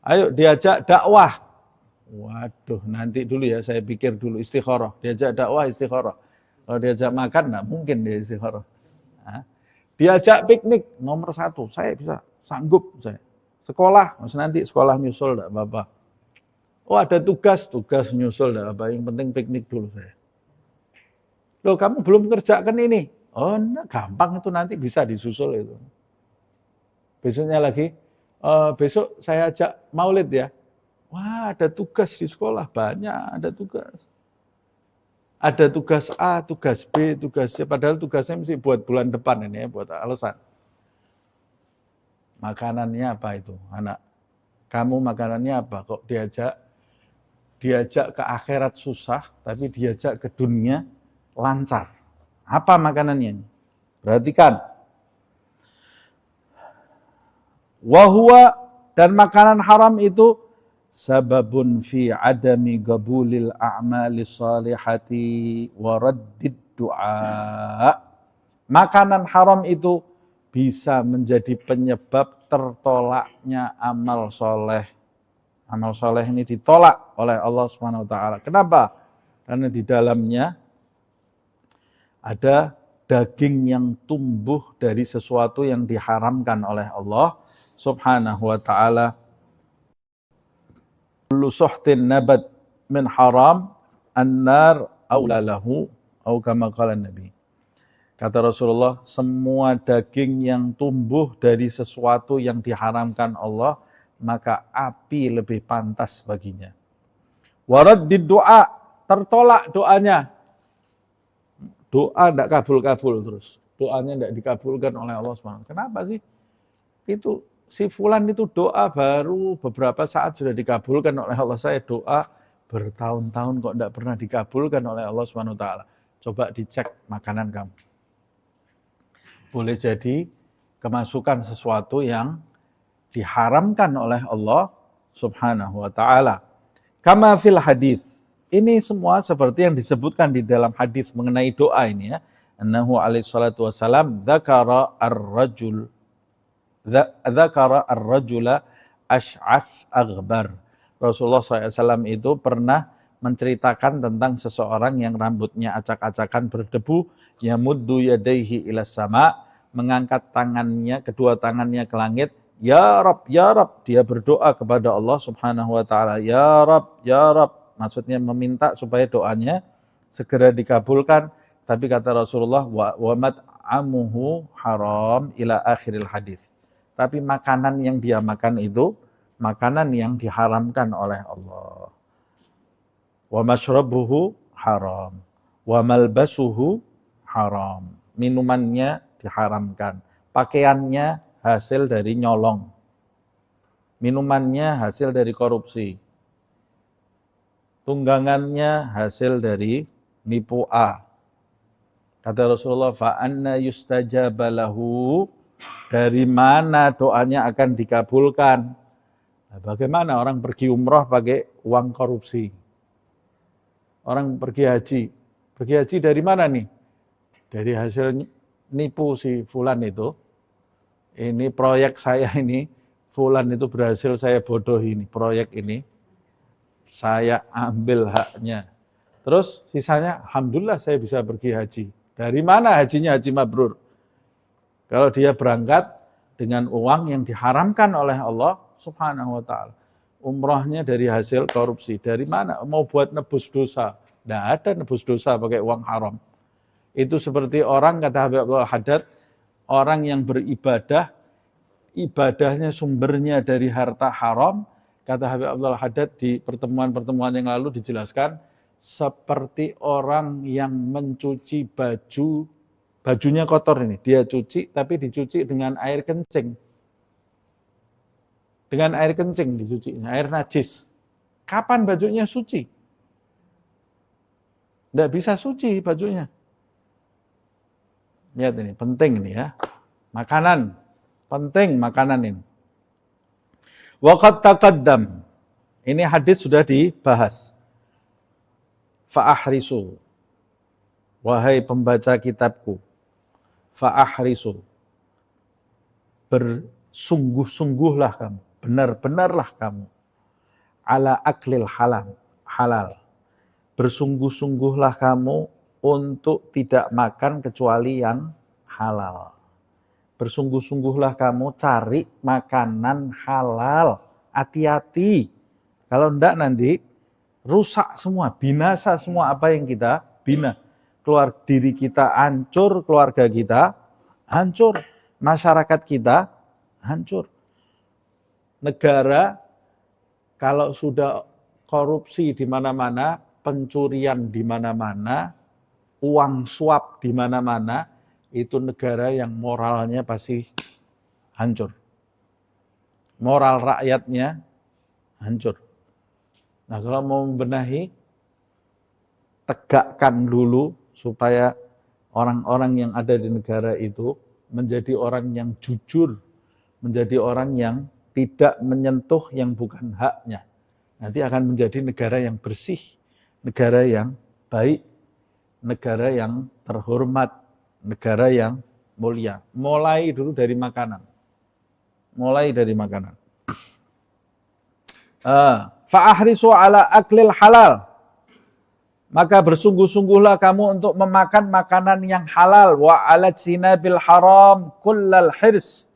Ayo diajak dakwah, waduh nanti dulu ya, saya pikir dulu, istikharah. Diajak dakwah istikharah. Kalau diajak makan, nggak mungkin dia istikharah. Nah, diajak piknik, nomor 1, saya bisa, sanggup saya. Sekolah, nanti sekolah nyusul, enggak apa-apa. Oh ada tugas nyusul, enggak apa-apa. Yang penting piknik dulu saya. Loh kamu belum kerjakan ini? Oh enggak, gampang itu, nanti bisa disusul itu. Besoknya lagi, besok saya ajak maulid ya. Wah ada tugas di sekolah, banyak ada tugas. Ada tugas A, tugas B, tugas C, padahal tugasnya mesti buat bulan depan ini ya, buat alasan. Makanannya apa itu, anak? Kamu makanannya apa? Kok diajak ke akhirat susah, tapi diajak ke dunia lancar. Apa makanannya? Perhatikan. Wahwa, dan makanan haram itu sababun fi adami qabulil a'mali salihati wa raddid du'a. Makanan haram itu bisa menjadi penyebab tertolaknya amal soleh. Amal soleh ini ditolak oleh Allah Subhanahu wa taala. Kenapa? Karena di dalamnya ada daging yang tumbuh dari sesuatu yang diharamkan oleh Allah Subhanahu wa taala. Kullu suhtin nabat min haram an-nar aula lahu atau kama qala Nabi. Kata Rasulullah, semua daging yang tumbuh dari sesuatu yang diharamkan Allah, maka api lebih pantas baginya. Waraddid du'a, tertolak doanya. Doa tidak kabul-kabul terus. Doanya tidak dikabulkan oleh Allah SWT. Kenapa sih? Itu si fulan itu doa baru beberapa saat sudah dikabulkan oleh Allah. Saya doa bertahun-tahun kok tidak pernah dikabulkan oleh Allah SWT. Coba dicek makanan kamu. Boleh jadi kemasukan sesuatu yang diharamkan oleh Allah Subhanahu wa taala. Kama fil hadis. Ini semua seperti yang disebutkan di dalam hadis mengenai doa ini ya. Annahu alaihi salatu wasalam dzakara ar-rajula ash'ath aghbar. Rasulullah SAW itu pernah menceritakan tentang seseorang yang rambutnya acak-acakan berdebu, yamuddu yadaihi ilas sama, mengangkat tangannya, kedua tangannya ke langit, ya Rabb, dia berdoa kepada Allah Subhanahu wa taala, ya Rabb, maksudnya meminta supaya doanya segera dikabulkan. Tapi kata Rasulullah, wa mat'amuhu haram ila akhiril hadis. Tapi makanan yang dia makan itu makanan yang diharamkan oleh Allah. Wa mashrabuhu haram, wa malbasuhu haram. Minumannya diharamkan, pakaiannya hasil dari nyolong, minumannya hasil dari korupsi, tunggangannya hasil dari nipu A. Kata Rasulullah, fa anna yustajaba lahu, dari mana doanya akan dikabulkan? Nah, bagaimana orang pergi umroh pakai uang korupsi? Orang pergi haji dari mana nih? Dari hasil nipu si fulan itu. Ini proyek saya ini, fulan itu berhasil saya bodohi ini, proyek ini. Saya ambil haknya. Terus sisanya, alhamdulillah saya bisa pergi haji. Dari mana hajinya? Haji mabrur. Kalau dia berangkat dengan uang yang diharamkan oleh Allah Subhanahu wa taala. Umrohnya dari hasil korupsi. Dari mana? Mau buat nebus dosa. Tidak ada nebus dosa pakai uang haram. Itu seperti orang, kata Habib Abdul Haddad, orang yang beribadah, ibadahnya sumbernya dari harta haram, kata Habib Abdul Haddad di pertemuan-pertemuan yang lalu dijelaskan, seperti orang yang mencuci baju, bajunya kotor ini, dia cuci tapi dicuci dengan air kencing. Dengan air kencing dicuci, air najis. Kapan bajunya suci? Tidak bisa suci bajunya. Lihat ini, penting ini ya. Makanan, penting makanan ini. Waqad taqaddam. Ini hadis sudah dibahas. Fa'ahrisu. Wahai pembaca kitabku. Fa'ahrisu. Bersungguh-sungguhlah kamu. Benar-benarlah kamu. Ala aklil halal. Bersungguh-sungguhlah kamu untuk tidak makan kecuali yang halal. Bersungguh-sungguhlah kamu cari makanan halal. Hati-hati. Kalau enggak nanti rusak semua, binasa semua apa yang kita bina. Diri kita hancur, keluarga kita hancur, masyarakat kita hancur. Negara kalau sudah korupsi di mana-mana, pencurian di mana-mana, uang suap di mana-mana, itu negara yang moralnya pasti hancur. Moral rakyatnya hancur. Nah, kalau mau membenahi, tegakkan dulu supaya orang-orang yang ada di negara itu menjadi orang yang jujur, menjadi orang yang tidak menyentuh yang bukan haknya. Nanti akan menjadi negara yang bersih, negara yang baik, negara yang terhormat, negara yang mulia. Mulai dulu dari makanan. Mulai dari makanan. Fa'ahrisu ala aklil halal. Maka bersungguh-sungguhlah kamu untuk memakan makanan yang halal. Wa ala jinabil haram kullal hirs.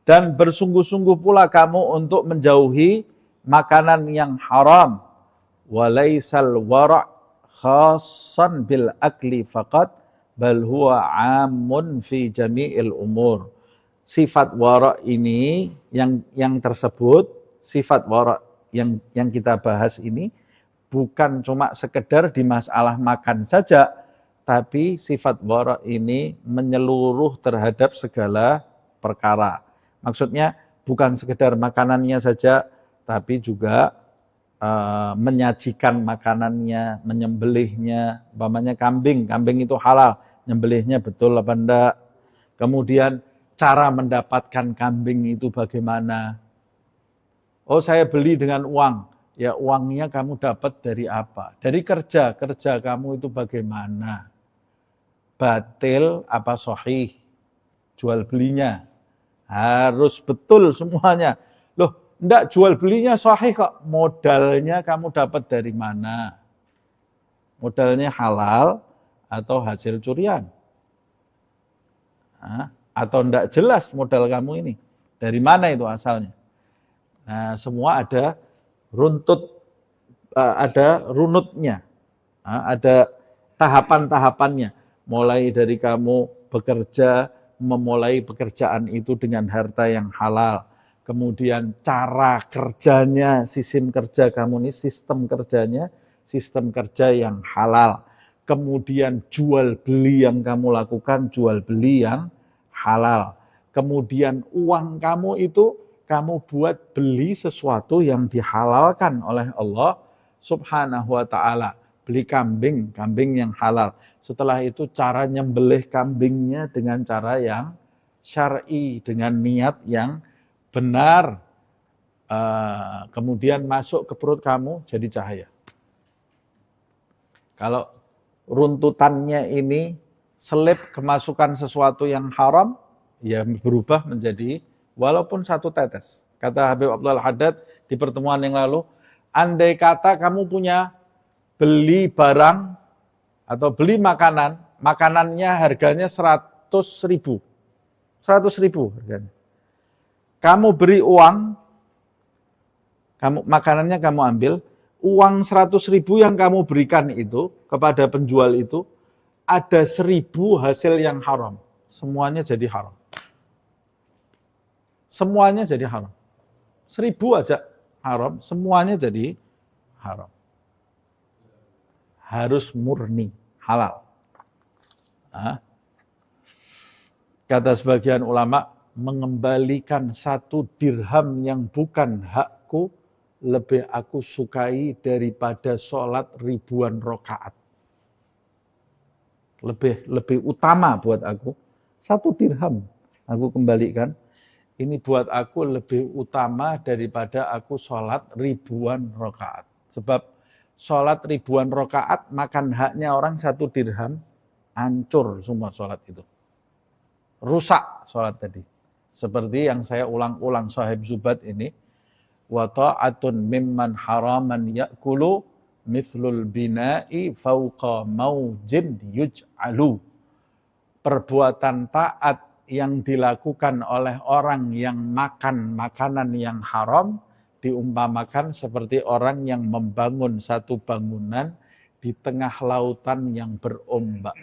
Dan bersungguh-sungguh pula kamu untuk menjauhi makanan yang haram. Walaisal wara' khassan bil akli faqat bal huwa amun fi jami'il umur. Sifat wara' ini yang tersebut, sifat wara' yang kita bahas ini bukan cuma sekedar di masalah makan saja, tapi sifat wara' ini menyeluruh terhadap segala perkara. Maksudnya bukan sekedar makanannya saja, tapi juga menyajikan makanannya, menyembelihnya. Umpamanya kambing itu halal, nyembelihnya betul apa enggak. Kemudian cara mendapatkan kambing itu bagaimana. Oh, saya beli dengan uang. Ya, uangnya kamu dapat dari apa? Dari kerja kamu itu bagaimana? Batil apa sahih? Jual belinya harus betul semuanya. Loh, enggak, jual belinya sahih kok. Modalnya kamu dapat dari mana? Modalnya halal atau hasil curian? Atau enggak jelas modal kamu ini? Dari mana itu asalnya? Nah, semua ada runutnya. Ada tahapan-tahapannya. Mulai dari kamu bekerja, memulai pekerjaan itu dengan harta yang halal. Kemudian cara kerjanya, sistem kerja kamu ini, sistem kerjanya, sistem kerja yang halal. Kemudian jual beli yang kamu lakukan, jual beli yang halal. Kemudian uang kamu itu, kamu buat beli sesuatu yang dihalalkan oleh Allah Subhanahu wa ta'ala. Beli kambing yang halal. Setelah itu cara nyembelih kambingnya dengan cara yang syar'i, dengan niat yang benar. Kemudian masuk ke perut kamu jadi cahaya. Kalau runtutannya ini selip kemasukan sesuatu yang haram, ya berubah menjadi walaupun satu tetes. Kata Habib Abdul Haddad di pertemuan yang lalu, andai kata kamu punya beli barang atau beli makanan, makanannya harganya 100.000. 100.000 harganya. Kamu beri uang, makanannya kamu ambil, uang 100.000 yang kamu berikan itu kepada penjual itu, ada 1.000 hasil yang haram. Semuanya jadi haram. semuanya jadi haram. 1000 aja haram, semuanya jadi haram. Harus murni halal. Nah, kata sebagian ulama, mengembalikan 1 dirham yang bukan hakku lebih aku sukai daripada sholat ribuan rakaat. Lebih utama buat aku. 1 dirham aku kembalikan. Ini buat aku lebih utama daripada aku sholat ribuan rakaat. Sebab sholat ribuan rakaat makan haknya orang 1 dirham, hancur semua sholat itu. Rusak sholat tadi. Seperti yang saya ulang-ulang Sahib Zubat ini. Wa ta'atun mimman haraman ya'kulu mithlul bina'i fauqa maujin yuj'alu. Perbuatan taat yang dilakukan oleh orang yang makan makanan yang haram diumpamakan seperti orang yang membangun 1 bangunan di tengah lautan yang berombak.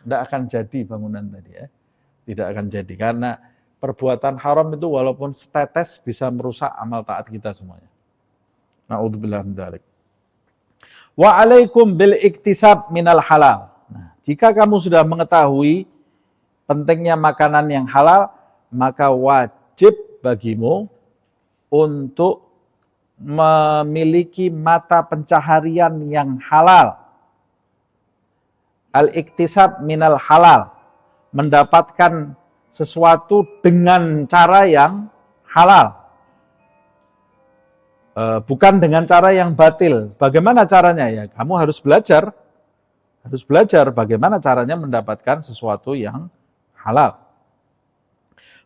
Tidak akan jadi bangunan tadi ya. Tidak akan jadi karena perbuatan haram itu walaupun setetes bisa merusak amal taat kita semuanya. Na'udzubillah min dzalik. Wa alaikum bil iktisab minal halal. Nah, jika kamu sudah mengetahui pentingnya makanan yang halal, maka wajib bagimu untuk memiliki mata pencaharian yang halal. Al-iktisab minal halal. Mendapatkan sesuatu dengan cara yang halal. Bukan dengan cara yang batil. Bagaimana caranya ya? Kamu harus belajar. Harus belajar bagaimana caranya mendapatkan sesuatu yang halal.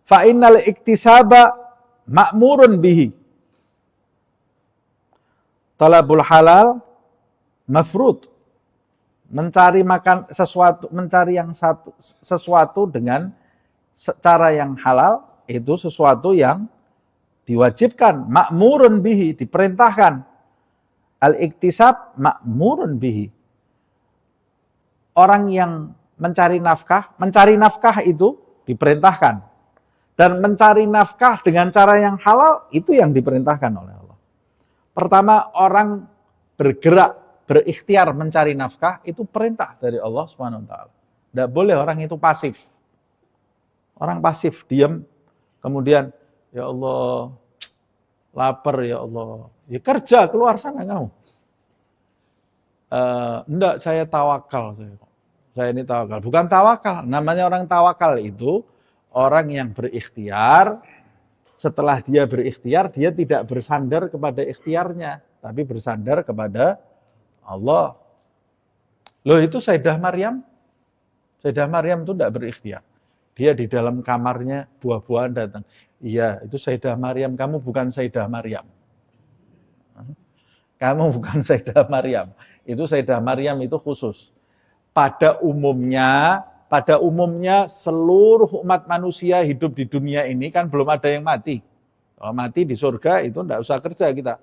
Fa innal iktisaba ma'murun bihi. Talabul halal mafrud. Mencari makan sesuatu, mencari yang sesuatu dengan cara yang halal itu sesuatu yang diwajibkan, ma'murun bihi, diperintahkan. Al-iktisab ma'murun bihi. Orang yang mencari nafkah itu diperintahkan. Dan mencari nafkah dengan cara yang halal itu yang diperintahkan oleh Allah. Pertama, orang bergerak, berikhtiar mencari nafkah itu perintah dari Allah SWT. Tidak boleh orang itu pasif. Orang pasif, diam, kemudian ya Allah, lapar ya Allah. Ya kerja, keluar sana kamu. Enggak, saya tawakal. Saya ini tawakal. Bukan tawakal, namanya orang tawakal itu orang yang berikhtiar. Setelah dia berikhtiar, dia tidak bersandar kepada ikhtiarnya, tapi bersandar kepada Allah. Loh itu Sayyidah Maryam. Sayyidah Maryam itu tidak berikhtiar. Dia di dalam kamarnya buah-buahan datang. Iya, itu Sayyidah Maryam, kamu bukan Sayyidah Maryam. Kamu bukan Sayyidah Maryam. Itu Sayyidah Maryam itu khusus. Pada umumnya seluruh umat manusia hidup di dunia ini kan belum ada yang mati. Kalau mati di surga itu tidak usah kerja kita.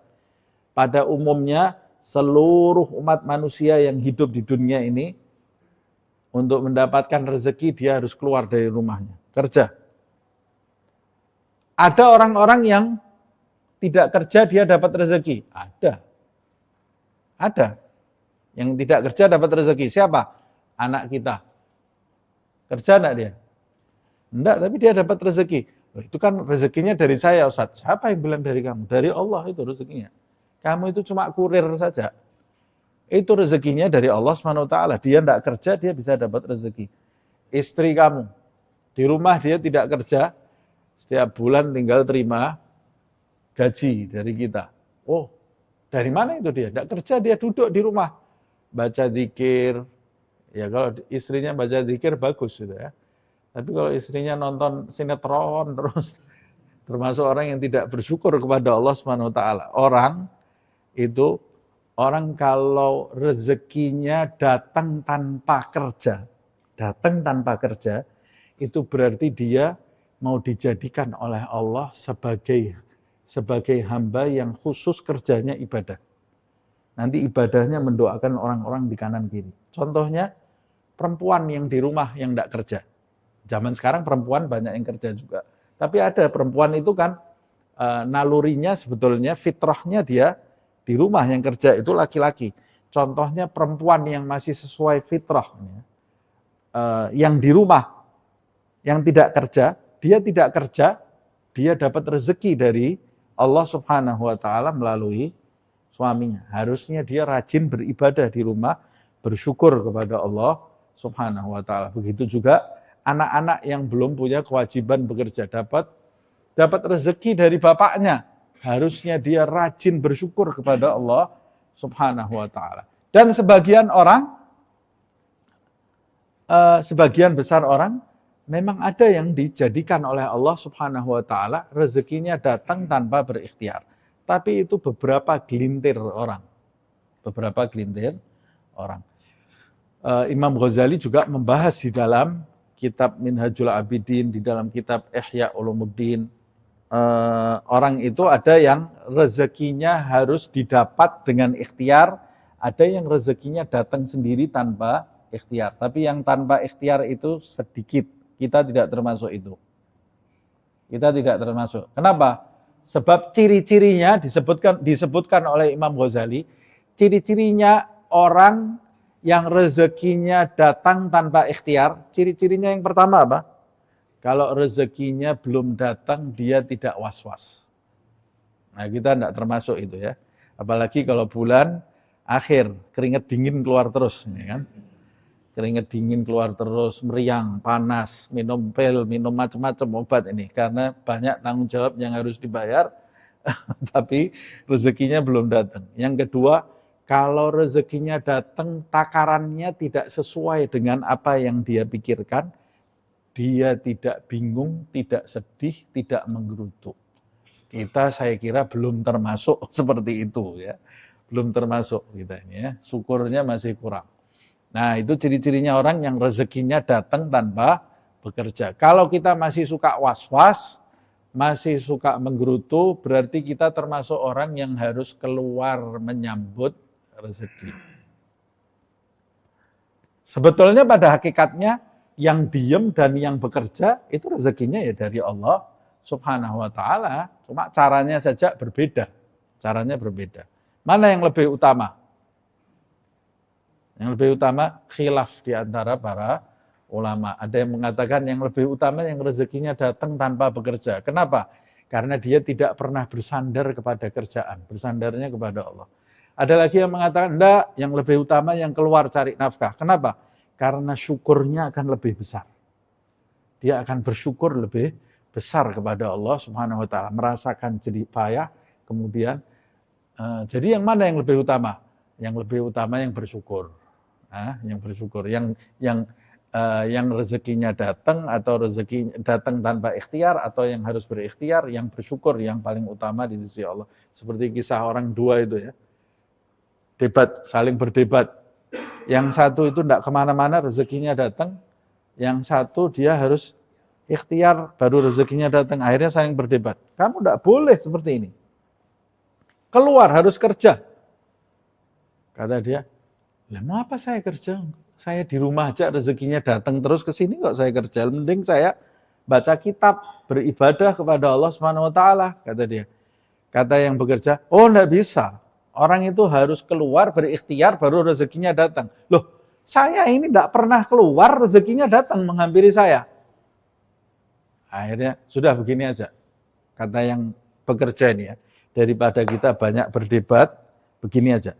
Pada umumnya seluruh umat manusia yang hidup di dunia ini untuk mendapatkan rezeki dia harus keluar dari rumahnya, kerja. Ada orang-orang yang tidak kerja dia dapat rezeki. Ada. Yang tidak kerja dapat rezeki. Siapa? Anak kita. Kerja enggak dia? Enggak, tapi dia dapat rezeki. Itu kan rezekinya dari saya, Ustaz. Siapa yang bilang dari kamu? Dari Allah itu rezekinya. Kamu itu cuma kurir saja. Itu rezekinya dari Allah SWT. Dia tidak kerja, dia bisa dapat rezeki. Istri kamu, di rumah dia tidak kerja, setiap bulan tinggal terima gaji dari kita. Oh, dari mana itu dia? Tidak kerja, dia duduk di rumah. Baca zikir. Ya kalau istrinya baca zikir bagus gitu ya. Tapi kalau istrinya nonton sinetron terus, termasuk orang yang tidak bersyukur kepada Allah SWT. Orang kalau rezekinya datang tanpa kerja, itu berarti dia mau dijadikan oleh Allah sebagai hamba yang khusus kerjanya ibadah. Nanti ibadahnya mendoakan orang-orang di kanan kiri. Contohnya perempuan yang di rumah yang tidak kerja. Zaman sekarang perempuan banyak yang kerja juga, Tapi ada perempuan itu kan nalurinya sebetulnya fitrahnya dia di rumah, yang kerja itu laki-laki. Contohnya perempuan yang masih sesuai fitrahnya, yang di rumah, yang tidak kerja, dia dapat rezeki dari Allah Subhanahu wa taala melalui suaminya. Harusnya dia rajin beribadah di rumah, bersyukur kepada Allah Subhanahu wa taala. Begitu juga anak-anak yang belum punya kewajiban bekerja dapat rezeki dari bapaknya. Harusnya dia rajin bersyukur kepada Allah Subhanahu wa taala. Dan sebagian besar orang memang ada yang dijadikan oleh Allah Subhanahu wa taala rezekinya datang tanpa berikhtiar. Tapi itu beberapa gelintir orang. Imam Ghazali juga membahas di dalam kitab Minhajul Abidin, di dalam kitab Ihya Ulumuddin. Orang itu ada yang rezekinya harus didapat dengan ikhtiar, ada yang rezekinya datang sendiri tanpa ikhtiar. Tapi yang tanpa ikhtiar itu sedikit. Kita tidak termasuk itu. Kenapa? Sebab ciri-cirinya disebutkan oleh Imam Ghazali, ciri-cirinya orang yang rezekinya datang tanpa ikhtiar, ciri-cirinya yang pertama apa? Kalau rezekinya belum datang, dia tidak was-was. Nah, kita tidak termasuk itu ya. Apalagi kalau bulan akhir, keringat dingin keluar terus, ya kan? Keringat dingin keluar terus, meriang, panas, minum pil, minum macam-macam obat ini. Karena banyak tanggung jawab yang harus dibayar, tapi rezekinya belum datang. Yang kedua, kalau rezekinya datang, takarannya tidak sesuai dengan apa yang dia pikirkan, dia tidak bingung, tidak sedih, tidak menggerutu. Kita saya kira belum termasuk seperti itu ya. Belum termasuk kita ini ya. Syukurnya masih kurang. Nah, itu ciri-cirinya orang yang rezekinya datang tanpa bekerja. Kalau kita masih suka was-was, masih suka menggerutu, berarti kita termasuk orang yang harus keluar menyambut rezeki. Sebetulnya pada hakikatnya yang diem dan yang bekerja itu rezekinya ya dari Allah Subhanahu wa taala, cuma caranya saja berbeda. Mana yang lebih utama? Yang lebih utama khilaf di antara para ulama. Ada yang mengatakan yang lebih utama yang rezekinya datang tanpa bekerja. Kenapa? Karena dia tidak pernah bersandar kepada kerjaan, bersandarnya kepada Allah. Ada lagi yang mengatakan enggak, yang lebih utama yang keluar cari nafkah. Kenapa? Karena syukurnya akan lebih besar. Dia akan bersyukur lebih besar kepada Allah Subhanahu wa taala, merasakan jerih payah, kemudian jadi yang mana yang lebih utama? Yang lebih utama yang bersyukur. Yang bersyukur, yang rezekinya datang atau rezeki datang tanpa ikhtiar atau yang harus berikhtiar, yang bersyukur yang paling utama di sisi Allah. Seperti kisah orang dua itu ya, saling berdebat. Yang satu itu tidak kemana-mana rezekinya datang, yang satu dia harus ikhtiar baru rezekinya datang. Akhirnya saling berdebat. Kamu tidak boleh seperti ini. Keluar harus kerja. Kata dia, lah mau apa saya kerja? Saya di rumah aja rezekinya datang terus ke sini kok saya kerja. Mending saya baca kitab, beribadah kepada Allah Subhanahu wa taala, kata dia. Kata yang bekerja, oh enggak bisa. Orang itu harus keluar berikhtiar baru rezekinya datang. Loh, saya ini enggak pernah keluar rezekinya datang menghampiri saya. Akhirnya sudah begini aja. Kata yang bekerja ini ya, daripada kita banyak berdebat, begini aja.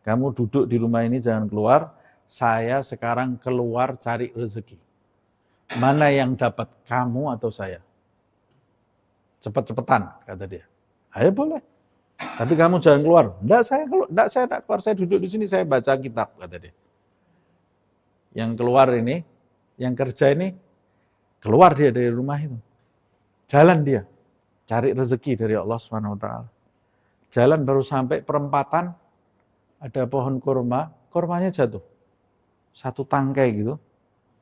Kamu duduk di rumah ini jangan keluar, saya sekarang keluar cari rezeki. Mana yang dapat, kamu atau saya? Cepet-cepetan, kata dia. Ayo boleh. Tapi kamu jangan keluar. Enggak, saya enggak keluar, saya duduk di sini, saya baca kitab, kata dia. Yang keluar ini, yang kerja ini, keluar dia dari rumah itu. Jalan dia, cari rezeki dari Allah Subhanahu wa taala. Jalan baru sampai perempatan, ada pohon kurma, kurmanya jatuh. Satu tangkai gitu,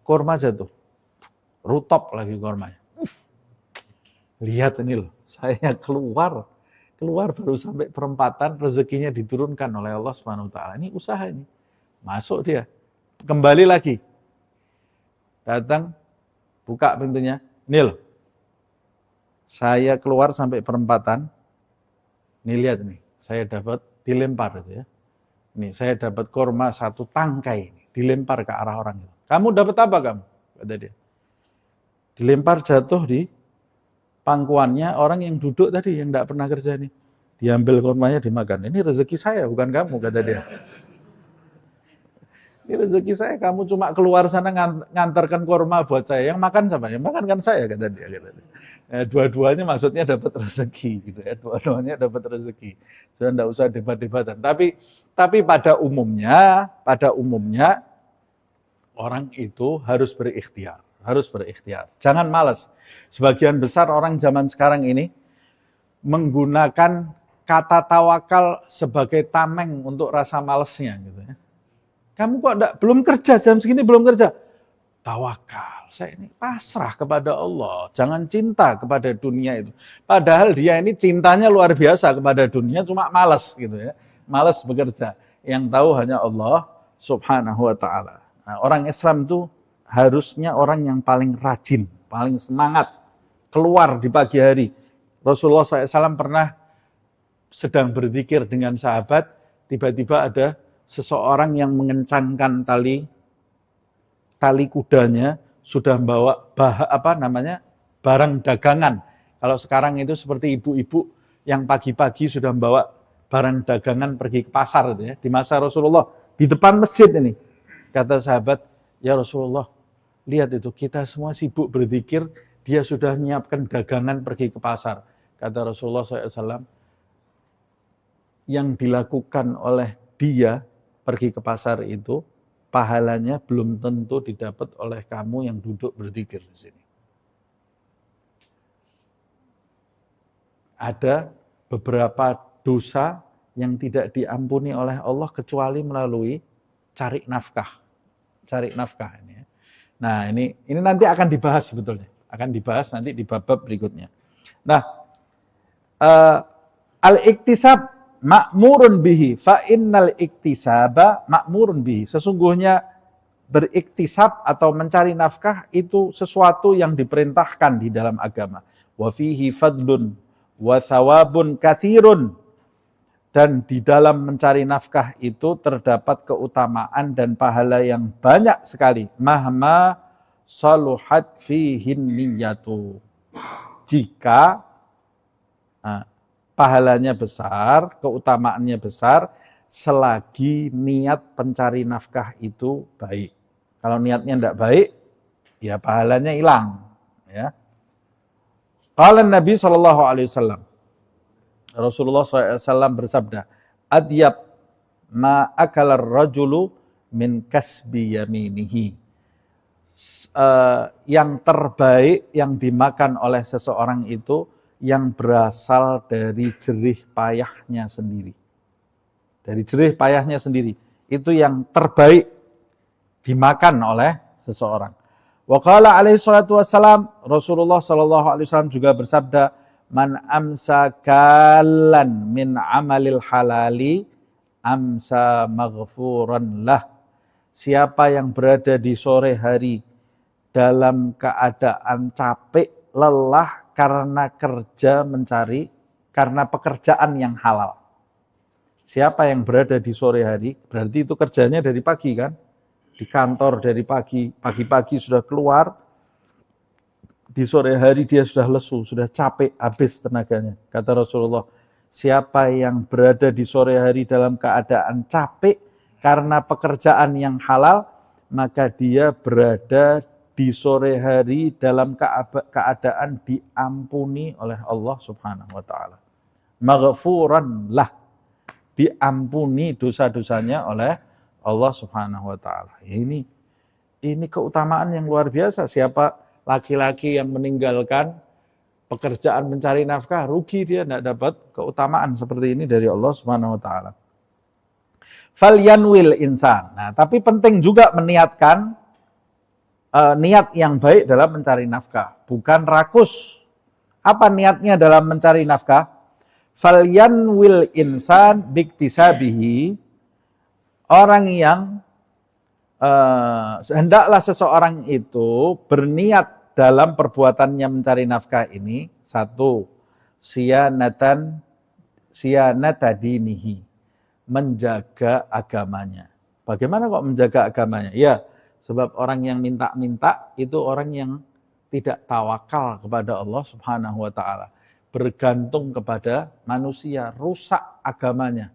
kurma jatuh. Rutop lagi kurmanya. Lihat ini loh, saya keluar baru sampai perempatan, rezekinya diturunkan oleh Allah Subhanahu wa taala. Ini usaha ini. Masuk dia. Kembali lagi. Datang, buka pintunya. Ini loh. Saya keluar sampai perempatan. Nih lihat nih, saya dapat dilempar itu ya. Nih saya dapat korma 1 tangkai, dilempar ke arah orang itu. Kamu dapat apa kamu? Kata dia. Dilempar jatuh di pangkuannya orang yang duduk tadi, yang tidak pernah kerja nih. Diambil kormanya dimakan. Ini rezeki saya, bukan kamu, kata dia. Ini rezeki saya, kamu cuma keluar sana ngantarkan korma buat saya. Yang makan siapa? Yang makan kan saya, kata dia. Dua-duanya maksudnya dapat rezeki, gitu ya. Dua-duanya dapat rezeki. Sudah tidak usah debat-debatan. Tapi pada umumnya orang itu harus berikhtiar. Jangan malas. Sebagian besar orang zaman sekarang ini menggunakan kata tawakal sebagai tameng untuk rasa malesnya, gitu ya. Kamu kok belum kerja, jam segini belum kerja? Tawakal, saya ini pasrah kepada Allah. Jangan cinta kepada dunia itu. Padahal dia ini cintanya luar biasa kepada dunia, cuma malas gitu ya. Malas bekerja. Yang tahu hanya Allah Subhanahu wa ta'ala. Nah, orang Islam itu harusnya orang yang paling rajin, paling semangat keluar di pagi hari. Rasulullah SAW pernah sedang berzikir dengan sahabat, tiba-tiba ada seseorang yang mengencangkan tali kudanya, sudah membawa barang dagangan. Kalau sekarang itu seperti ibu-ibu yang pagi-pagi sudah membawa barang dagangan pergi ke pasar itu ya. Di masa Rasulullah, di depan masjid ini. Kata sahabat, ya Rasulullah, lihat itu, kita semua sibuk berzikir, dia sudah menyiapkan dagangan pergi ke pasar. Kata Rasulullah SAW, yang dilakukan oleh dia pergi ke pasar itu, pahalanya belum tentu didapat oleh kamu yang duduk berzikir di sini. Ada beberapa dosa yang tidak diampuni oleh Allah kecuali melalui cari nafkah. Cari nafkah ini ya. Nah, ini nanti akan dibahas sebetulnya. Akan dibahas nanti di bab-bab berikutnya. Nah, al-iktisab ma'murun bihi fa innal iktisaba ma'murun bihi. Sesungguhnya beriktisab atau mencari nafkah itu sesuatu yang diperintahkan di dalam agama. Wa fihi fadlun wa thawabun katsirun. Dan di dalam mencari nafkah itu terdapat keutamaan dan pahala yang banyak sekali. Mahma saluhat fihin niyatu. Jika pahalanya besar, keutamaannya besar, selagi niat pencari nafkah itu baik. Kalau niatnya tidak baik, ya pahalanya hilang. Ya. Qala Nabi SAW, Rasulullah SAW bersabda, adyab ma akalar rajulu min kasbi yaminihi. Yang terbaik yang dimakan oleh seseorang itu yang berasal dari jerih payahnya sendiri. Dari jerih payahnya sendiri. Itu yang terbaik dimakan oleh seseorang. Wa qala alaihi salatu wassalam, Rasulullah sallallahu alaihi wasallam juga bersabda, man amsa kalan min amalil halali amsa maghfuran lah. Siapa yang berada di sore hari dalam keadaan capek, lelah karena kerja karena pekerjaan yang halal. Siapa yang berada di sore hari, berarti itu kerjanya dari pagi kan? Di kantor dari pagi-pagi sudah keluar, di sore hari dia sudah lesu, sudah capek, habis tenaganya. Kata Rasulullah, siapa yang berada di sore hari dalam keadaan capek karena pekerjaan yang halal, maka dia berada di sore hari dalam keadaan diampuni oleh Allah Subhanahu wa taala. Maghfuran lah, diampuni dosa-dosanya oleh Allah Subhanahu wa taala. Ini keutamaan yang luar biasa. Siapa laki-laki yang meninggalkan pekerjaan mencari nafkah, rugi dia, tidak dapat keutamaan seperti ini dari Allah Subhanahu wa taala. Falyanwil insan. Nah, tapi penting juga meniatkan niat yang baik dalam mencari nafkah, bukan rakus. Apa niatnya dalam mencari nafkah? Falyanwil insan biktisabihi. Orang yang hendaklah seseorang itu berniat dalam perbuatannya mencari nafkah ini, satu, siyanata dinihi, menjaga agamanya. Bagaimana kok menjaga agamanya? Ya, sebab orang yang minta-minta itu orang yang tidak tawakal kepada Allah Subhanahu wa taala. Bergantung kepada manusia, rusak agamanya.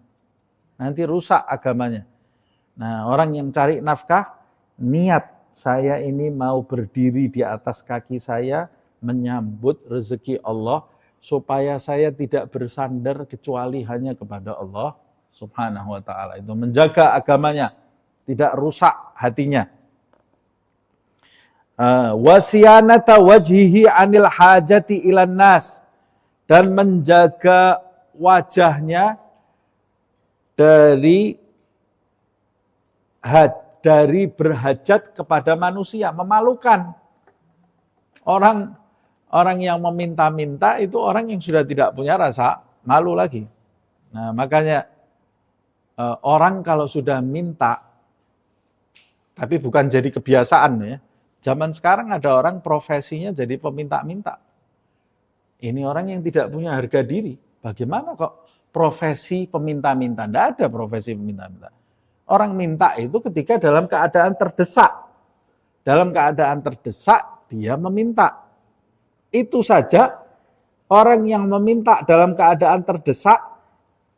Nanti rusak agamanya. Nah, orang yang cari nafkah, niat saya ini mau berdiri di atas kaki saya, menyambut rezeki Allah, supaya saya tidak bersandar kecuali hanya kepada Allah Subhanahu wa ta'ala. Itu menjaga agamanya, tidak rusak hatinya. Wasiyanata wajhihi anil hajati ilan nas, dan menjaga wajahnya dari berhajat kepada manusia, memalukan. Orang yang meminta-minta itu orang yang sudah tidak punya rasa malu lagi. Nah, makanya orang kalau sudah minta, tapi bukan jadi kebiasaan ya. Zaman sekarang ada orang profesinya jadi peminta-minta. Ini orang yang tidak punya harga diri. Bagaimana kok profesi peminta-minta? Tidak ada profesi peminta-minta. Orang minta itu ketika dalam keadaan terdesak. Dalam keadaan terdesak, dia meminta. Itu saja orang yang meminta dalam keadaan terdesak,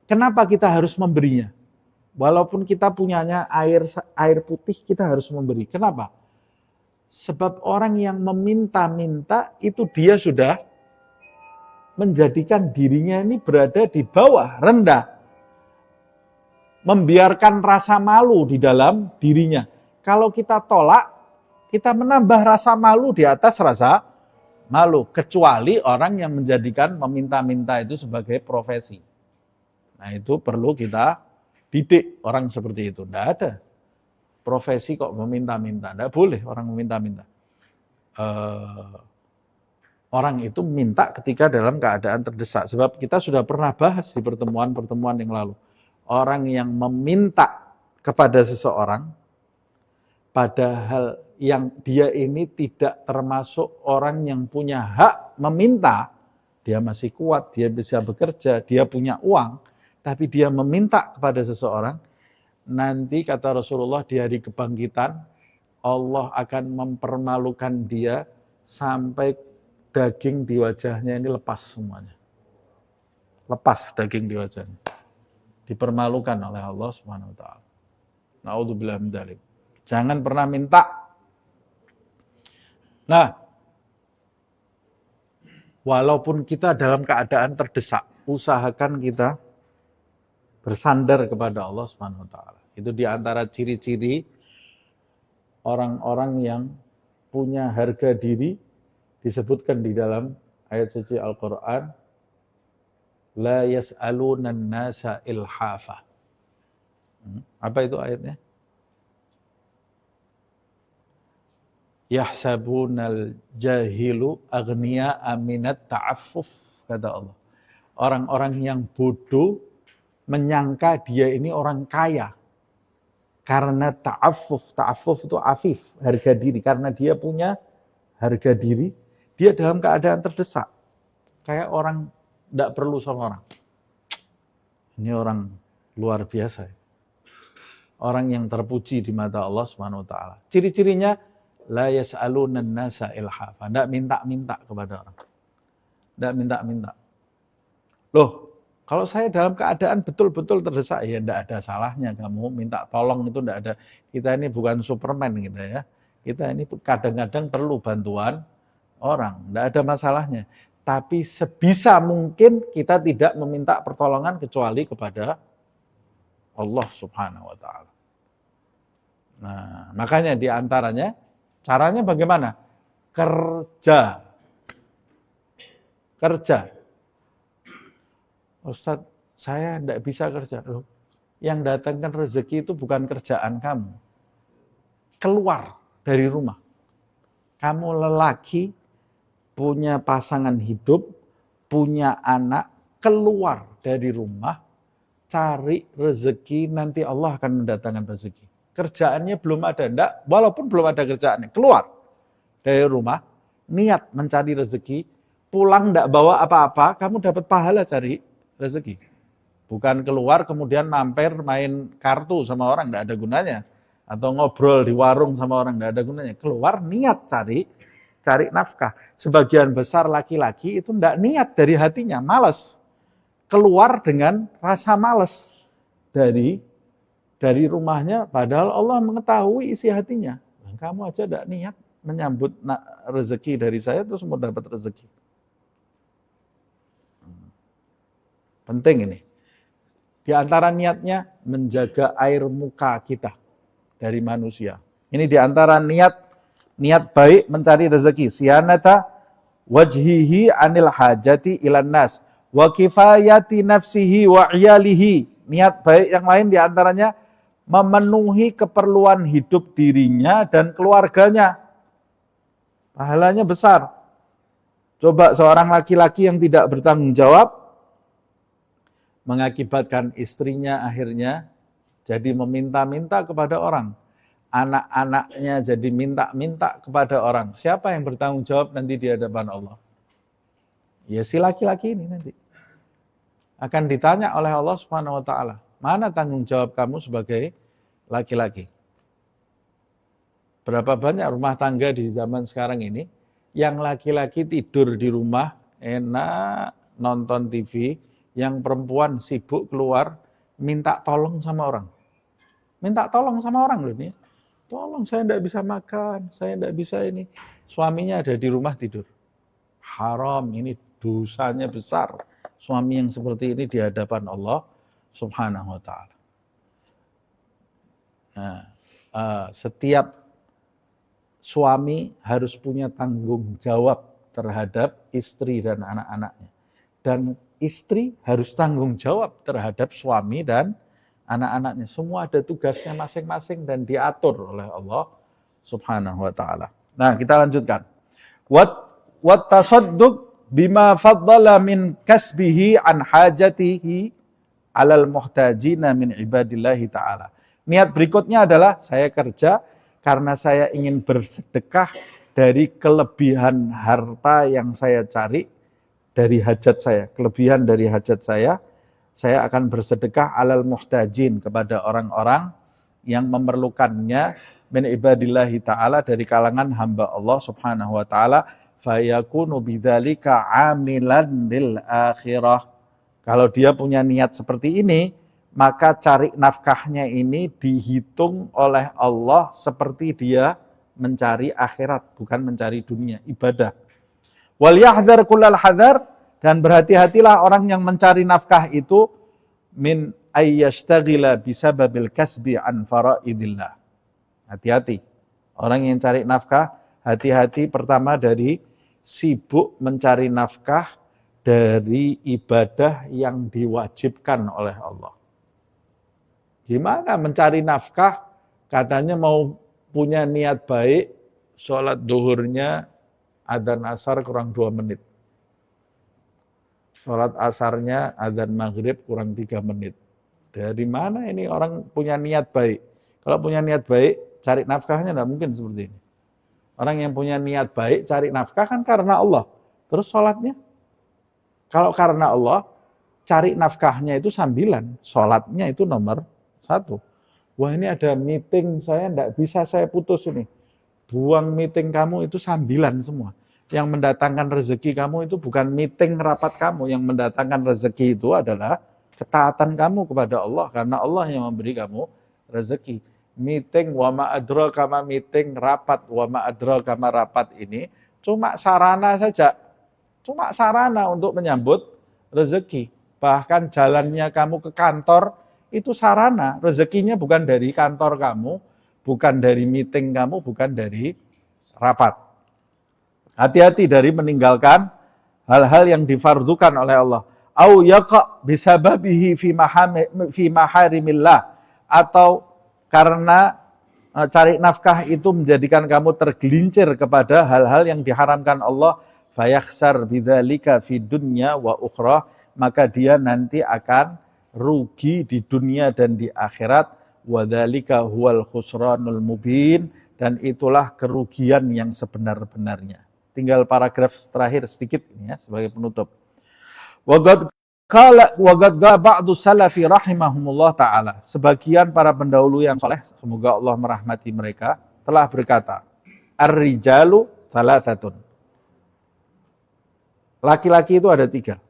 kenapa kita harus memberinya? Walaupun kita punyanya air putih, kita harus memberi. Kenapa? Sebab orang yang meminta-minta itu dia sudah menjadikan dirinya ini berada di bawah, rendah. Membiarkan rasa malu di dalam dirinya. Kalau kita tolak, kita menambah rasa malu di atas rasa malu. Kecuali orang yang menjadikan meminta-minta itu sebagai profesi. Nah itu perlu kita didik orang seperti itu. Tidak ada profesi kok meminta-minta. Tidak boleh orang meminta-minta. Orang itu minta ketika dalam keadaan terdesak. Sebab kita sudah pernah bahas di pertemuan-pertemuan yang lalu. Orang yang meminta kepada seseorang, padahal yang dia ini tidak termasuk orang yang punya hak meminta, dia masih kuat, dia bisa bekerja, dia punya uang, tapi dia meminta kepada seseorang, nanti kata Rasulullah di hari kebangkitan, Allah akan mempermalukan dia sampai daging di wajahnya ini lepas semuanya. Lepas daging di wajahnya. Dipermalukan oleh Allah Subhanahu wa taala. Na'udzubillah min dzalik. Jangan pernah minta. Nah, walaupun kita dalam keadaan terdesak, usahakan kita bersandar kepada Allah Subhanahu wa taala. Itu di antara ciri-ciri orang-orang yang punya harga diri, disebutkan di dalam ayat suci Al-Qur'an, la yas'alunan nasa ilhafa. Apa itu ayatnya? Yahsabunal jahilu aghniya aminat ta'affuf, kata Allah. Orang-orang yang bodoh menyangka dia ini orang kaya karena ta'affuf. Ta'affuf itu afif, harga diri. Karena dia punya harga diri, dia dalam keadaan terdesak. Kayak orang tidak perlu sama orang. Ini orang luar biasa. Orang yang terpuji di mata Allah Subhanahu wa taala. Ciri-cirinya la yas'alunan nasa ilhafa. Tidak minta-minta kepada orang. Tidak minta-minta. Loh, kalau saya dalam keadaan betul-betul terdesak, ya tidak ada salahnya kamu minta tolong, itu tidak ada. Kita ini bukan Superman gitu ya. Kita ini kadang-kadang perlu bantuan orang. Tidak ada masalahnya. Tapi sebisa mungkin kita tidak meminta pertolongan kecuali kepada Allah Subhanahu wa taala. Nah, makanya di antaranya caranya bagaimana? Kerja. Ustadz, saya tidak bisa kerja. Loh, yang datangkan rezeki itu bukan kerjaan kamu. Keluar dari rumah. Kamu lelaki, punya pasangan hidup, punya anak, keluar dari rumah, cari rezeki, nanti Allah akan mendatangkan rezeki. Kerjaannya belum ada, enggak, walaupun belum ada kerjaannya, keluar dari rumah, niat mencari rezeki, pulang tidak bawa apa-apa, kamu dapat pahala cari rezeki. Bukan keluar kemudian mampir main kartu sama orang, tidak ada gunanya. Atau ngobrol di warung sama orang, tidak ada gunanya. Keluar niat cari nafkah. Sebagian besar laki-laki itu tidak niat dari hatinya, malas. Keluar dengan rasa malas dari rumahnya, padahal Allah mengetahui isi hatinya. Kamu aja tidak niat menyambut rezeki dari saya, terus mau dapat rezeki. Penting ini. Di antara niatnya menjaga air muka kita dari manusia. Ini di antara niat baik mencari rezeki. Siyanata wajhihi anil hajati ilan nas wa kifayati nafsihi wa iyalihi. Niat baik yang lain di antaranya memenuhi keperluan hidup dirinya dan keluarganya. Pahalanya besar. Coba seorang laki-laki yang tidak bertanggung jawab mengakibatkan istrinya akhirnya jadi meminta-minta kepada orang. Anak-anaknya jadi minta-minta kepada orang. Siapa yang bertanggung jawab nanti di hadapan Allah? Ya si laki-laki ini nanti. Akan ditanya oleh Allah Subhanahu wa taala, mana tanggung jawab kamu sebagai laki-laki? Berapa banyak rumah tangga di zaman sekarang ini yang laki-laki tidur di rumah, enak nonton TV, yang perempuan sibuk keluar, minta tolong sama orang. Minta tolong sama orang loh ini. Tolong, saya tidak bisa makan, saya tidak bisa ini. Suaminya ada di rumah tidur. Haram, ini dosanya besar. Suami yang seperti ini di hadapan Allah Subhanahu wa ta'ala. Nah, setiap suami harus punya tanggung jawab terhadap istri dan anak-anaknya. Dan istri harus tanggung jawab terhadap suami dan anak-anaknya. Semua ada tugasnya masing-masing dan diatur oleh Allah Subhanahu wa taala. Nah, kita lanjutkan. Wat tasadduq bima faddala min kasbihi an hajatihi alal muhtajina min ibadillahi taala. Niat berikutnya adalah saya kerja karena saya ingin bersedekah dari kelebihan harta yang saya cari dari hajat saya, kelebihan dari hajat saya akan bersedekah alal muhtajin kepada orang-orang yang memerlukannya min ibadillahi ta'ala dari kalangan hamba Allah Subhanahu wa ta'ala fayakunu bidzalika amilan lil akhirah. Kalau dia punya niat seperti ini, maka cari nafkahnya ini dihitung oleh Allah seperti dia mencari akhirat, bukan mencari dunia, ibadah. Wal yahdhar kullal hadar, dan berhati-hatilah orang yang mencari nafkah itu min ayyashtagila bisababil kasbi an faraidillah. Hati-hati. Orang yang cari nafkah, hati-hati pertama dari sibuk mencari nafkah dari ibadah yang diwajibkan oleh Allah. Gimana mencari nafkah? Katanya mau punya niat baik, sholat duhurnya adzan asar kurang 2 menit. Sholat asarnya adzan maghrib kurang 3 menit. Dari mana ini orang punya niat baik? Kalau punya niat baik, cari nafkahnya tidak mungkin seperti ini. Orang yang punya niat baik, cari nafkah kan karena Allah. Terus sholatnya? Kalau karena Allah, cari nafkahnya itu sambilan. Sholatnya itu nomor 1. Wah ini ada meeting, saya tidak bisa, saya putus ini. Buang meeting kamu itu sambilan semua. Yang mendatangkan rezeki kamu itu bukan meeting rapat kamu. Yang mendatangkan rezeki itu adalah ketaatan kamu kepada Allah. Karena Allah yang memberi kamu rezeki. Meeting, wa ma'adraka ma meeting, rapat, wa ma'adraka ma rapat ini cuma sarana saja. Cuma sarana untuk menyambut rezeki. Bahkan jalannya kamu ke kantor, itu sarana. Rezekinya bukan dari kantor kamu, bukan dari meeting kamu, bukan dari rapat. Hati-hati dari meninggalkan hal-hal yang difardukan oleh Allah. Au yaqa bisababihi fi maharimillah, atau karena cari nafkah itu menjadikan kamu tergelincir kepada hal-hal yang diharamkan Allah, fayakhsar bidzalika fid dunya wa ukhra, maka dia nanti akan rugi di dunia dan di akhirat. Wa dzalika huwal khusranul mubin, dan itulah kerugian yang sebenar-benarnya. tinggal paragraf terakhir sedikit ini ya sebagai penutup. Waqad ba'du salafi rahimahumullah ta'ala. Sebagian para pendahulu yang soleh, semoga Allah merahmati mereka, telah berkata, ar-rijalu thalathatun. Laki-laki itu ada 3.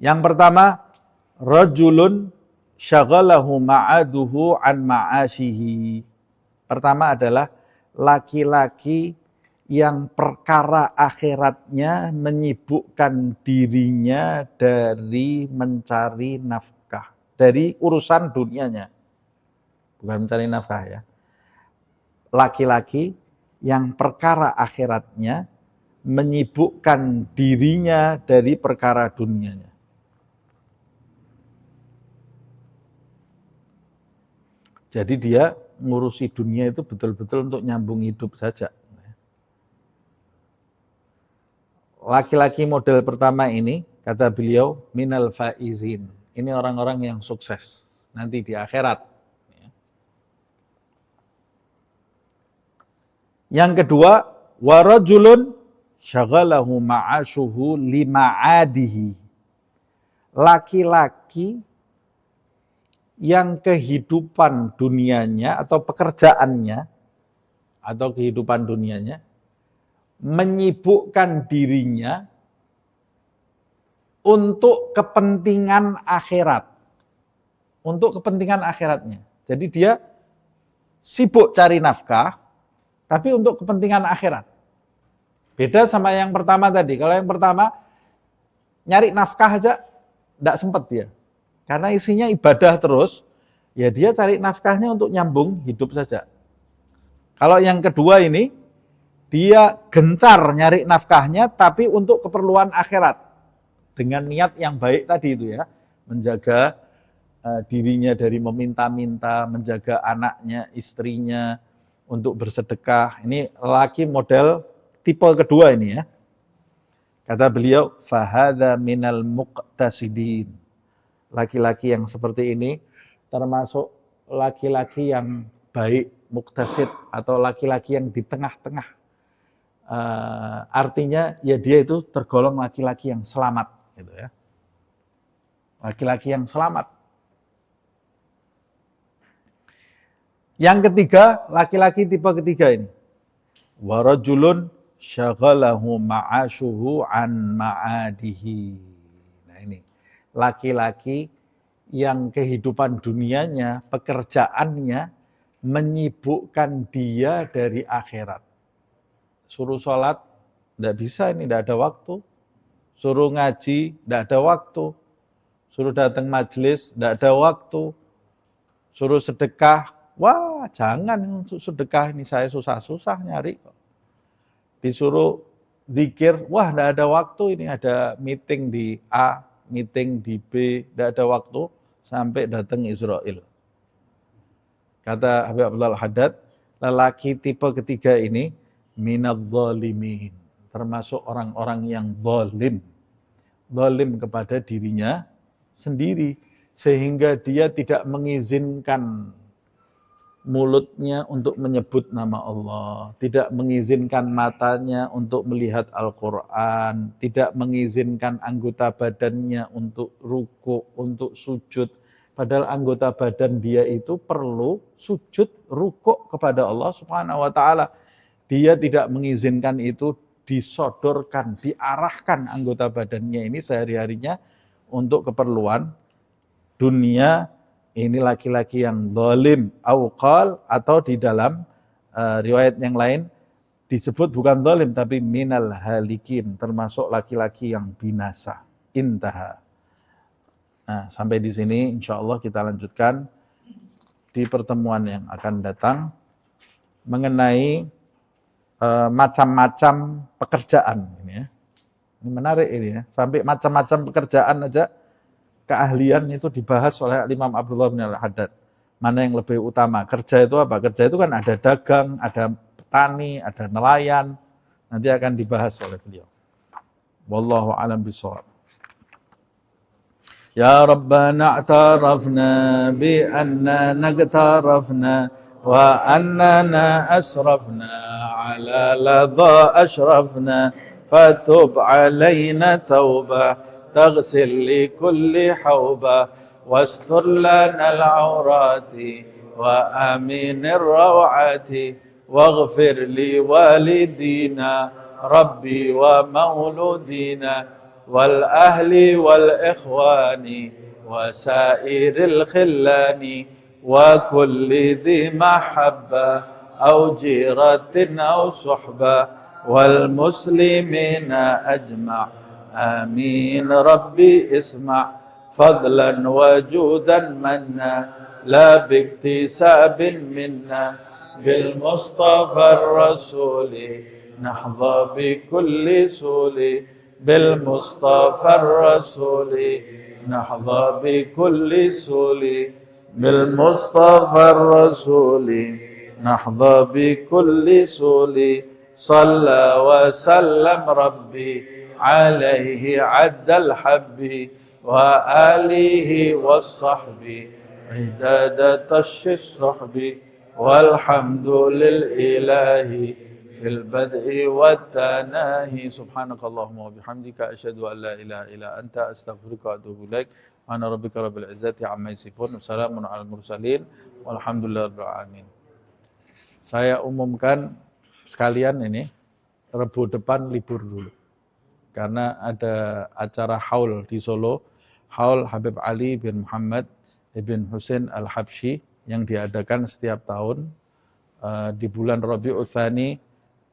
Yang pertama, rajulun syaghalahu ma'aduhu an ma'ashihi. Pertama adalah laki-laki yang perkara akhiratnya menyibukkan dirinya dari mencari nafkah, dari urusan dunianya. Bukan mencari nafkah ya. Laki-laki yang perkara akhiratnya menyibukkan dirinya dari perkara dunianya. Jadi dia ngurusi dunia itu betul-betul untuk nyambung hidup saja. Laki-laki model pertama ini, kata beliau, minal faizin. Ini orang-orang yang sukses nanti di akhirat. Yang kedua, warajulun syaghalahu ma'ashuhu lima'adihi. Laki-laki yang kehidupan dunianya atau pekerjaannya atau kehidupan dunianya menyibukkan dirinya untuk kepentingan akhirat. Untuk kepentingan akhiratnya. Jadi dia sibuk cari nafkah, tapi untuk kepentingan akhirat. Beda sama yang pertama tadi. Kalau yang pertama, nyari nafkah aja tidak sempat dia. Karena isinya ibadah terus, ya dia cari nafkahnya untuk nyambung hidup saja. Kalau yang kedua ini, dia gencar nyari nafkahnya, tapi untuk keperluan akhirat. Dengan niat yang baik tadi itu ya, menjaga dirinya dari meminta-minta, menjaga anaknya, istrinya, untuk bersedekah. Ini laki model tipe kedua ini ya. Kata beliau, fahadha minal muqtasidin. Laki-laki yang seperti ini termasuk laki-laki yang baik, muqtasid, atau laki-laki yang di tengah-tengah. Artinya ya dia itu tergolong laki-laki yang selamat gitu ya. Laki-laki yang selamat. Yang ketiga, laki-laki tipe ketiga ini. Warajulun syaghalahu ma'ashuhu an ma'adihi. Nah ini, laki-laki yang kehidupan dunianya, pekerjaannya menyibukkan dia dari akhirat. Suruh sholat, tidak bisa ini, tidak ada waktu. Suruh ngaji, tidak ada waktu. Suruh datang majelis, tidak ada waktu. Suruh sedekah, wah jangan untuk sedekah ini, saya susah-susah nyari. Disuruh zikir, wah tidak ada waktu, ini ada meeting di A, meeting di B, tidak ada waktu, sampai datang Israel. Kata Habib Abdul Haddad, lelaki tipe ketiga ini, minadh-dhalimin, termasuk orang-orang yang zalim. Zalim kepada dirinya sendiri, sehingga dia tidak mengizinkan mulutnya untuk menyebut nama Allah, tidak mengizinkan matanya untuk melihat Al-Quran, tidak mengizinkan anggota badannya untuk ruku, untuk sujud. Padahal anggota badan dia itu perlu sujud, ruku kepada Allah Subhanahu wa ta'ala. Dia tidak mengizinkan itu disodorkan, diarahkan anggota badannya ini sehari-harinya untuk keperluan dunia. Ini laki-laki yang zalim, auqal, atau di dalam riwayat yang lain disebut bukan zalim tapi minal halikin, termasuk laki-laki yang binasa. Intaha. Nah, sampai di sini insyaallah kita lanjutkan di pertemuan yang akan datang mengenai macam-macam pekerjaan ini ya. Ini menarik ini ya. Sampai macam-macam pekerjaan aja keahlian itu dibahas oleh Imam Abdullah bin Al-Haddad. Mana yang lebih utama? Kerja itu apa? Kerja itu kan ada dagang, ada petani, ada nelayan. Nanti akan dibahas oleh beliau. Wallahu a'lam bishawab. Ya Rabbana a'tarafna bi anna nagtarafna wa annana asrafna على لظى أشرفنا فتب علينا توبة تغسل لكل حوبة واستر لنا العورات وآمن الروعات واغفر لوالدينا ربي ومولودينا والأهل والإخوان وسائر الخلان وكل ذي محبة أو جيرة أو صحبة والمسلمين أجمع آمين ربي اسمع فضلا وجودا منا لا باكتساب منا بالمصطفى الرسول نحظى بكل سول بالمصطفى الرسول نحظى بكل سول بالمصطفى الرسول نحظى بكل سول صلى وسلم ربي عليه عد الحب وآله والصحب عداد طش الصحب والحمد للإله في البدء والتناهي سبحانك اللهم وبحمدك أشهد أن لا إله إلا أنت أستغفرك وأتوب إليك وأنا ربك رب العزة عما يصفون وسلام على المرسلين walhamdulillah rabbil alamin. Saya umumkan sekalian ini Rebu depan libur dulu karena ada acara haul di Solo, haul Habib Ali bin Muhammad bin Husain Al-Habsyi yang diadakan setiap tahun di bulan Rabiul Tsani,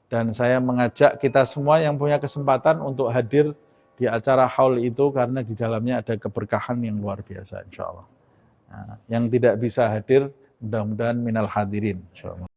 dan saya mengajak kita semua yang punya kesempatan untuk hadir di acara haul itu karena di dalamnya ada keberkahan yang luar biasa insyaallah. Nah, yang tidak bisa hadir mudah-mudahan minal hadirin insyaallah.